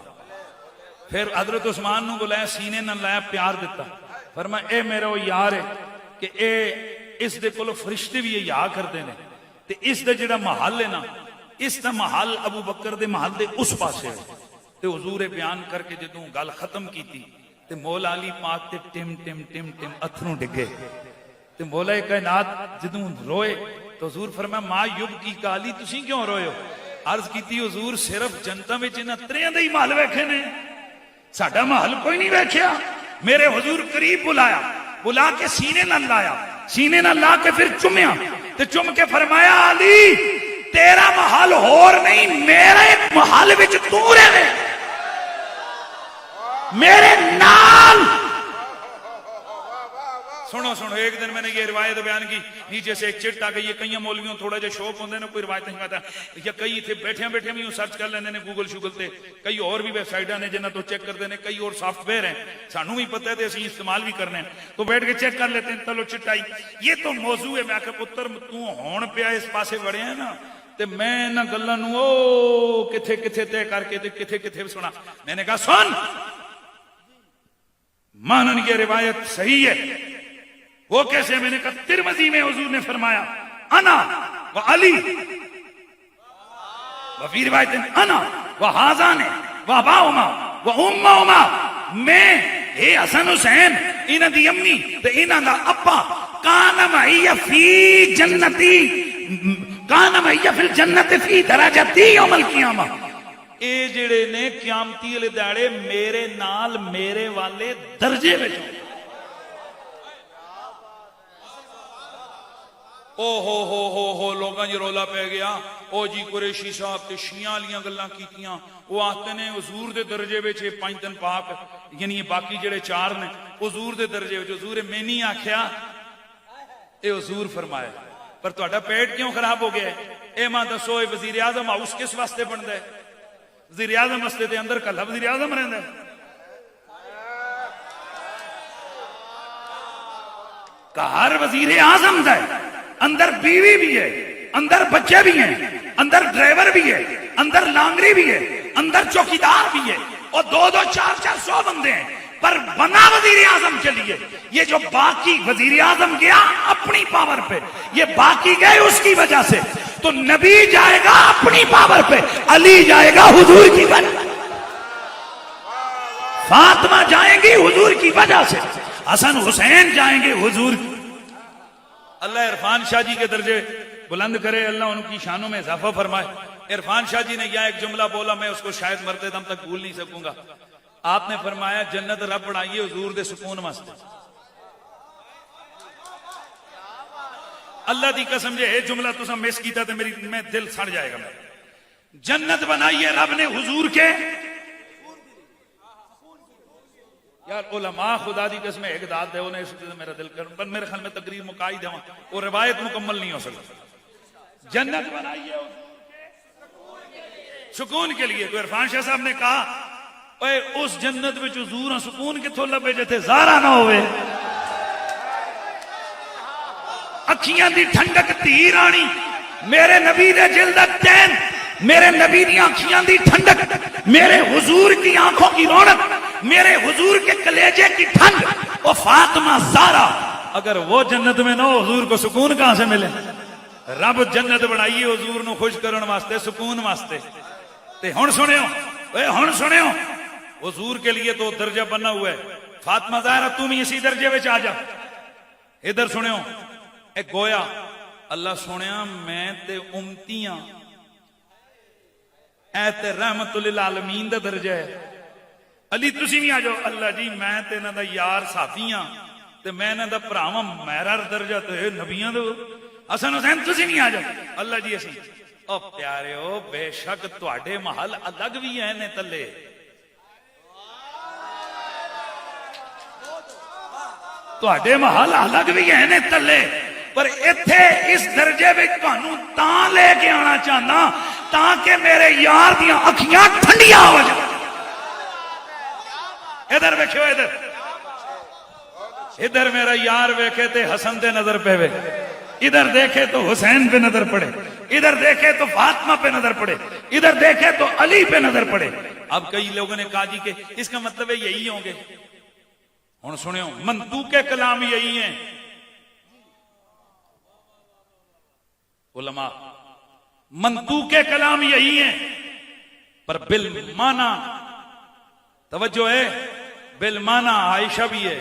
پھر حضرت عثمان نو بلایا، سینے نہ لایا، پیار دیتا. فرمایا اے میرا وہ یار ہے کہ اے اس دے کولو فرشتے بھی یہ یا کر دینے، تے اس دے جڑا محل ہے نا، اس دا محل ابو بکر دے محل دے اس پاسے ہے. تے حضور بیان کر کے جدوں گل ختم کیتی تے مولا علی پاک تے ٹم ٹم ٹم ٹم اتھروں ڈگے تے مولا کائنات جدوں روئے تو حضور فرمایا ما یبکی کا علی تسی کیوں روئے ہو؟ عرض کیتی حضور صرف جنتاں وچ انہاں تریاں دے ہی محل ویکھے نے، ساڈا محل کوئی نہیں ویکھیا۔ میرے حضور قریب بلایا، بلا کے سینے نال لایا، سینے نال لا کے پھر چومیا تے چوم کے فرمایا علی تیرا محل ہور نہیں، میرے محل وچ تو رہے میرے نال۔ سنو سنو، ایک دن میں نے یہ روایت بیان کی، نیچے سے ایک چٹ آ گئی ہے، کئی مولویوں تھوڑا جا شوق ہوندے نے کوئی روایت نہیں کہتا، یا کئی تھے بیٹھے بیٹھے بھی سرچ کر لیندے نے گوگل شوگل تے، کئی اور بھی ویب سائٹاں نے جنہاں تو چیک کردے نے، کئی اور سافٹ ویئر ہیں سانوں بھی پتہ ہے تے اسی استعمال بھی کرنے ہیں، تو بیٹھ کے چیک کر لیتے ہیں۔ چلو چٹ آئی، یہ تو موضوع ہے۔ میں کہ پتر تو ہون پیا اس پاسے وڑے ہیں نا تے میں انہاں گلاں نوں او کتھے کتھے طے کر کے تے کتھے کتھے سنا۔ میں نے کہا سن مانن یہ روایت صحیح ہے۔ وہ کیسے؟ میں نے کہا ترمذی میں حضور نے فرمایا انا و علی وفی روایت انا و حازان و اباؤما و امہما، میں اے حسن حسین انہاں دی امی تے انہاں دا ابا کان معی فی جنتی، کان معی فی الجنت فی درجتی یوم القیامہ، اے جڑے نے قیامتی والے دہاڑے میرے نال میرے والے درجے وچ۔ او ہو لوگاں جی رولا پہ گیا، او جی قریشی صاحب تے شیعہ والیاں گلاں کیتیاں، وہ آتے نے حضور دے درجے وچ پنج دن پاک، یعنی باقی جڑے چار نے حضور دے درجے وچ۔ حضور میں نہیں آکھیا، اے حضور فرمایا، پر تہاڈا پیٹ کیوں خراب ہو گیا ہے؟ اے ماں دسو، اے وزیر اعظم ہاؤس کس واسطے بندا ہے؟ وزیر اعظم واسطے تے اندر کلا وزیر اعظم رہندا ہے، ہر وزیر اعظم دا ہے، اندر بیوی بھی ہے، اندر بچے بھی ہیں، اندر ڈرائیور بھی ہے، اندر لانگری بھی ہے، اندر چوکیدار بھی ہے، اور دو دو چار چار سو بندے ہیں، پر بنا وزیر اعظم کے لیے۔ یہ جو باقی وزیر اعظم گیا اپنی پاور پہ، یہ باقی گئے اس کی وجہ سے، تو نبی جائے گا اپنی پاور پہ، علی جائے گا حضور کی وجہ، فاطمہ جائیں گی حضور کی وجہ سے، حسن حسین جائیں گے حضور کی۔ اللہ عرفان شاہ جی کے درجے بلند کرے، اللہ ان کی شانوں میں اضافہ فرمائے۔ عرفان شاہ جی نے یہ ایک جملہ بولا، میں اس کو شاید مرتے دم تک بھول نہیں سکوں گا۔ آپ نے فرمایا جنت رب بنائیے حضور دے سکون واسطے۔ اللہ دی قسم جے یہ جملہ تساں مس کیتا تے میری میں دل سڑ جائے گا۔ جنت بنائیے رب نے حضور کے، یار علماء خدا دی قسم ایک داد دے انہیں اس میرا دل کر، پر میرے خیال میں تقریر مکائی دے وہ روایت مکمل نہیں ہو سکتا۔ جنت بنائیے سکون کے لیے۔ تو عرفان شاہ صاحب نے کہا اے اس جنت وچ حضور سکون کتھوں لبے جتے زارا نہ ہوئے، اکھیاں دی ٹھنڈک دھی رانی، میرے نبی دے جلدت تین، میرے نبی دی اکھیاں دی ٹھنڈک، میرے حضور کی آنکھوں کی رونق، میرے حضور کے کلیجے کی ٹھنڈ، وہ فاطمہ زہرا، اگر وہ جنت میں نہ ہو حضور کو سکون کہاں سے ملے؟ رب جنت بنائیے حضور نو خوش کرن واسطے، سکون واسطے۔ تے ہن سنیو، اے ہن سنیو، حضور کے لیے تو درجہ بنا ہوا ہے، فاطمہ زہرا تم ہی اسی درجے وچ آ جا۔ ادھر سنیو، اے گویا اللہ سنیا میں تے امتیاں، اے تے رحمت للعالمین دا درجہ ہے۔ علی تسی بھی آ جاؤ، اللہ جی میں تے انہاں دا یار ساتھیاں تے میں انہاں دا بھراواں، میرا درجہ تے نبیاں دا۔ حسن حسین تسی بھی آ جاؤ، اللہ جی اسی۔ او پیاریو بے شک تواڈے محل الگ بھی ہیں نے تلے، تواڈے محل الگ بھی ہیں نے تلے، پر ایتھے اس درجے وچ تانوں تاں لے کے آنا چاہنا تاکہ میرے یار دیاں اکھیاں ٹھنڈیاں ہو جائیں۔ ادھر ویکھو، ادھر میرا یار ویکھے تے حسن دے نظر پہ وے، ادھر دیکھے تو حسین پہ نظر پڑے، ادھر دیکھے تو فاطمہ پہ نظر پڑے، ادھر دیکھے تو علی پہ نظر پڑے۔ اب کئی لوگوں نے کہا جی کہ اس کا مطلب ہے یہی ہوں گے۔ ہن سنیو، منطوق کلام یہی ہیں علماء، منطوق کلام یہی ہیں، پر بالمعنی توجہ ہے بالمانا عائشہ بھی ہے،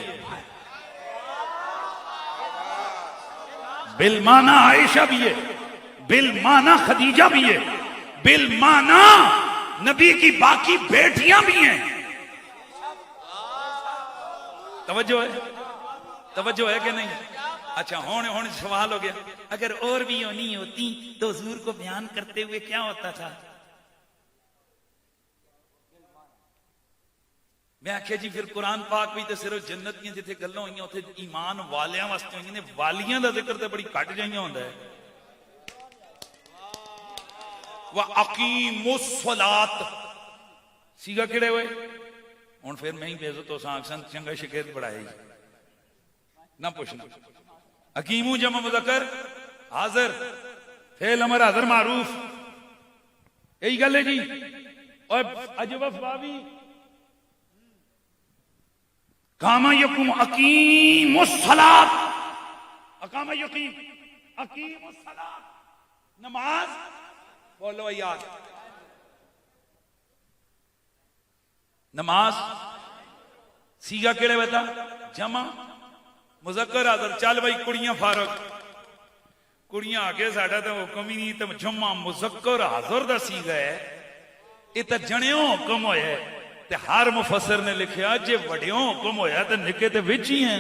بالمانا عائشہ بھی ہے، بالمانا خدیجہ بھی ہے، بالمانا نبی کی باقی بیٹیاں بھی ہیں. توجہ ہے کہ نہیں؟ اچھا ہون سوال ہو گیا، اگر اور بھی ہونی ہوتی تو حضور کو بیان کرتے ہوئے کیا ہوتا تھا؟ میں آخیا جی پھر قرآن پاک بھی تو صرف جنت دیا جتنے گلاں ہوئی اتنے ایمان والیاں واسطے ہوئی نے، والیاں دا ذکر تو بڑی گھٹ جائیں ہوتا ہے. وَأَقِيمُوا الصَّلَاةَ سیگا کہڑے ہوئے ہوں پھر میں ہی بے عزت ہو سا اکسن چنگا شکایت بڑھائے نہ پوچھنا. حکیمو جمع مذکر حاضر، فعل امر حاضر معروف، یہی گل ہے جی. اور اجوف بابی کاما یقوم اقیم الصلاۃ، اقام یقیم اقیم الصلاۃ، نماز بولو یاد، نماز سیگا کیڑے بتا جمع مذکر حاضر. چل بھائی کڑیاں فارغ، کڑیاں آگے ساڈا تو حکم ہی نہیں، تو جمع مذکر حاضر دا سیگا ہے، یہ تو جنیوں حکم ہویا ہے. تے ہر مفسر نے لکھیا جے وڈیوں حکم ہویا تے نکے تے وچ ہی ہیں.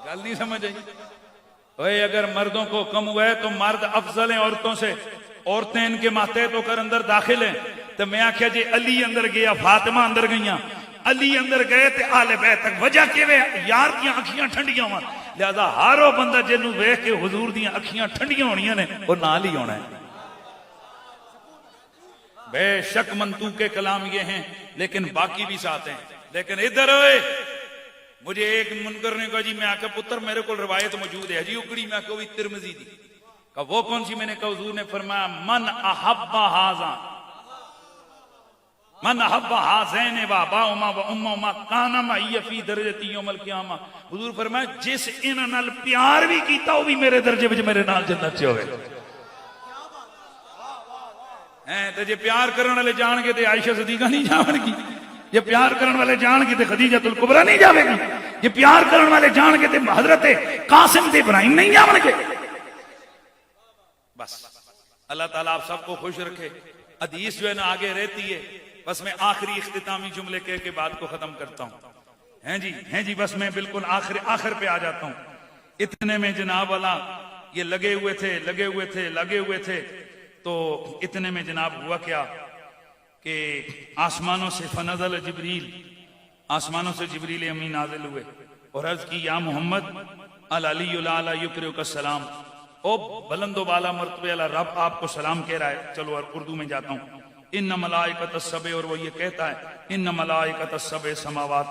گل نہیں سمجھ آئی؟ اوے اگر مردوں کو حکم ہوا ہے تو مرد افضل ہیں عورتوں سے، عورتیں ان کے ماتحت ہو کر اندر داخل ہیں. تو میں آخیا جی علی اندر گیا، فاطمہ اندر گئیاں، علی اندر گئے تے آل بیت تک، وجہ کیویں یار دیاں اکھیاں ٹھنڈیاں ہون، لہذا ہر وہ بندہ جنوں ویکھ کے حضور دیاں اکھیاں ٹھنڈیاں ہونیاں نے وہ نال ہی ہونا ہے. بے شک منطوق کے کلام یہ ہیں لیکن باقی بھی ساتھ ہیں. لیکن ادھر ہوئے مجھے ایک منکر نے کہا جی میں آکے پتر میرے کو روایت موجود ہے جی اکڑی، میں کہا ترمذی دی. کہا وہ کون سی؟ میں نے کہا حضور نے فرمایا من احب ہذا من احب ہذین و اباہما و امہما کان معی فی درجتی یوم القیامہ. حضور فرمایا جس انہاں نال پیار بھی کیتا وہ بھی میرے درجے وچ میرے نال جنت چ ہوئے. تے جے پیار کرن والے جان گے تے عائشہ صدیقہ نہیں جاون گی، جے پیار کرن والے جان گے تے خدیجہ الکبریٰ نہیں جاوے گی، جے پیار کرن والے جان گے تے حضرت قاسم تے ابراہیم نہیں جاون گے. بس اللہ تعالیٰ آپ سب کو خوش رکھے. حدیث جو ہے نا آگے رہتی ہے، بس میں آخری اختتامی جملے کہہ کے بات کو ختم کرتا ہوں. ہیں جی بس میں بالکل آخر پہ آ جاتا ہوں. اتنے میں جناب والا یہ لگے ہوئے تھے تو اتنے میں جناب ہوا کیا کہ آسمانوں سے فنزل جبریل، آسمانوں سے جبریل امین نازل ہوئے اور عرض کی یا محمد العلی الاعلی یقرئک السلام، او بلند و بالا مرتبے والا رب آپ کو سلام کہہ رہا ہے. چلو اور اردو میں جاتا ہوں. ان ملائکۃ السبع، اور وہ یہ کہتا ہے ان ملائکۃ السبع سماوات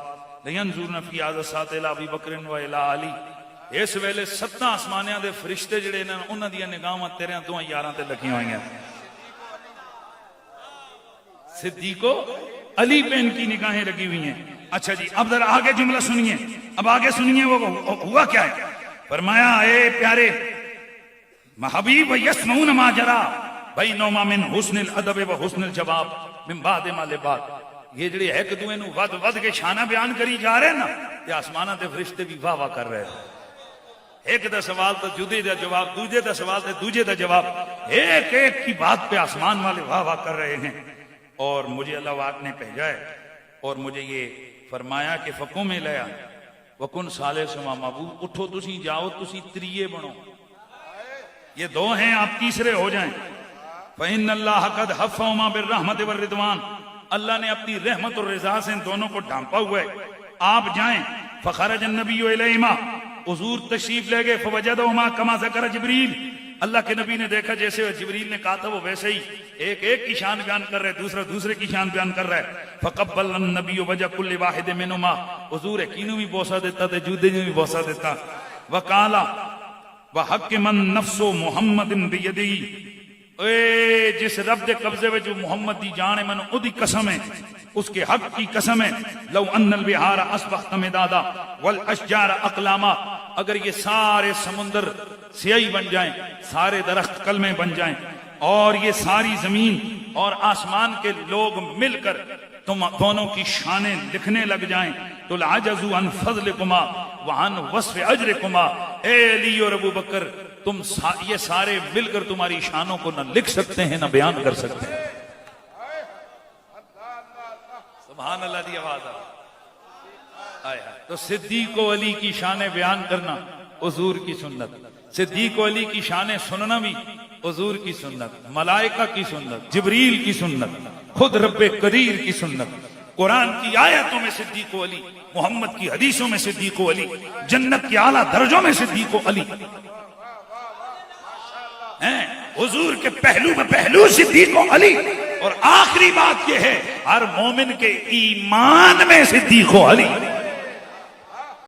لینظرن فی ھذا الساعۃ الی ابی بکر و الی علی. اس ویلے 7 آسمانیاں دے فرشتے جڑے نے انہاں دی نگاہاں تیرے دوہاں یاراں تے لگی ہوئی ہیں. صدیقو علی پہ ان کی نگاہیں لگی ہوئی ہیں. اچھا جی اب ذرا آگے جملہ سنیے، اب آگے سنیے وہ ہوا کیا ہے. فرمایا اے پیارے محبیب یسمعون ما جرا بینہما من حسن الادب و حسن الجواب من بعد ما لبعد. یہ جڑے ایک دوے نو ود کے شانہ بیان کری جا رہے ہیں نا، یہ آسمانہ دے فرشتے بھی واہ واہ کر رہے ہیں. ایک دا سوال تو جدے دا جواب، دوجے دا سوال تو دوجے دا جواب، ایک ایک کی بات پہ آسمان والے واہ واہ کر رہے ہیں. اور مجھے اللہ واق نے بھیجا ہے اور مجھے یہ فرمایا کہ فقوں میں لیا وکن ثالث و معبود، اٹھو تسی جاؤ تسی تریے بنو، یہ 2 ہیں آپ تیسرے ہو جائیں. فإن اللہ قد حفہما بالرحمت والرضوان، اللہ نے اپنی رحمت اور رضا سے ان دونوں کو ڈھانپا ہوا ہے. آپ جائیں. فخرج النبی الیہما، حضور تشریف لے گئے. فوجدہما کما ذکر جبریل، اللہ کے نبی نے دیکھا جیسے جبریل نے کہا تھا وہ ویسے ہی ایک کی شان بیان کر رہے، دوسرا دوسرے کی شان بیان کر رہا ہے. فقبل النبی وجہ کل واحد منہما، حضور کینوں بھی بوسہ دیتا تے جودے نے بھی بوسہ دیتا. وقالا وحق من نفس محمد بیدی، اے جس رب دے قبضے میں جو محمد دی جان ہے، میں نے ادھی قسم ہے، اس کے حق کی قسم ہے. لو ان البحار اصبحت مدادا والاشجار اقلاما، اگر یہ سارے سمندر سیاہی بن جائیں، سارے درخت کلمیں بن جائیں، اور یہ ساری زمین اور آسمان کے لوگ مل کر تم دونوں کی شانیں لکھنے لگ جائیں تو لعجزوا عن فضلکما وعن وصف اجرکما، اے علی اور ابو بکر تم یہ سارے مل کر تمہاری شانوں کو نہ لکھ سکتے ہیں نہ بیان کر سکتے ہیں۔ سبحان اللہ دی آواز آئے۔ تو صدیق و علی کی شانیں بیان کرنا حضور کی سنت، صدیق و علی کی شانیں سننا بھی حضور کی سنت، ملائکہ کی سنت، جبریل کی سنت، خود رب قدیر کی سنت، قرآن کی آیتوں میں صدیق و علی، محمد کی حدیثوں میں صدیق و علی، جنت کے اعلیٰ درجوں میں صدیق و علی ہیں، حضور کے پہلو میں پہلو صدیق و علی۔ اور آخری بات یہ ہے ہر مومن کے ایمان میں صدیق و علی۔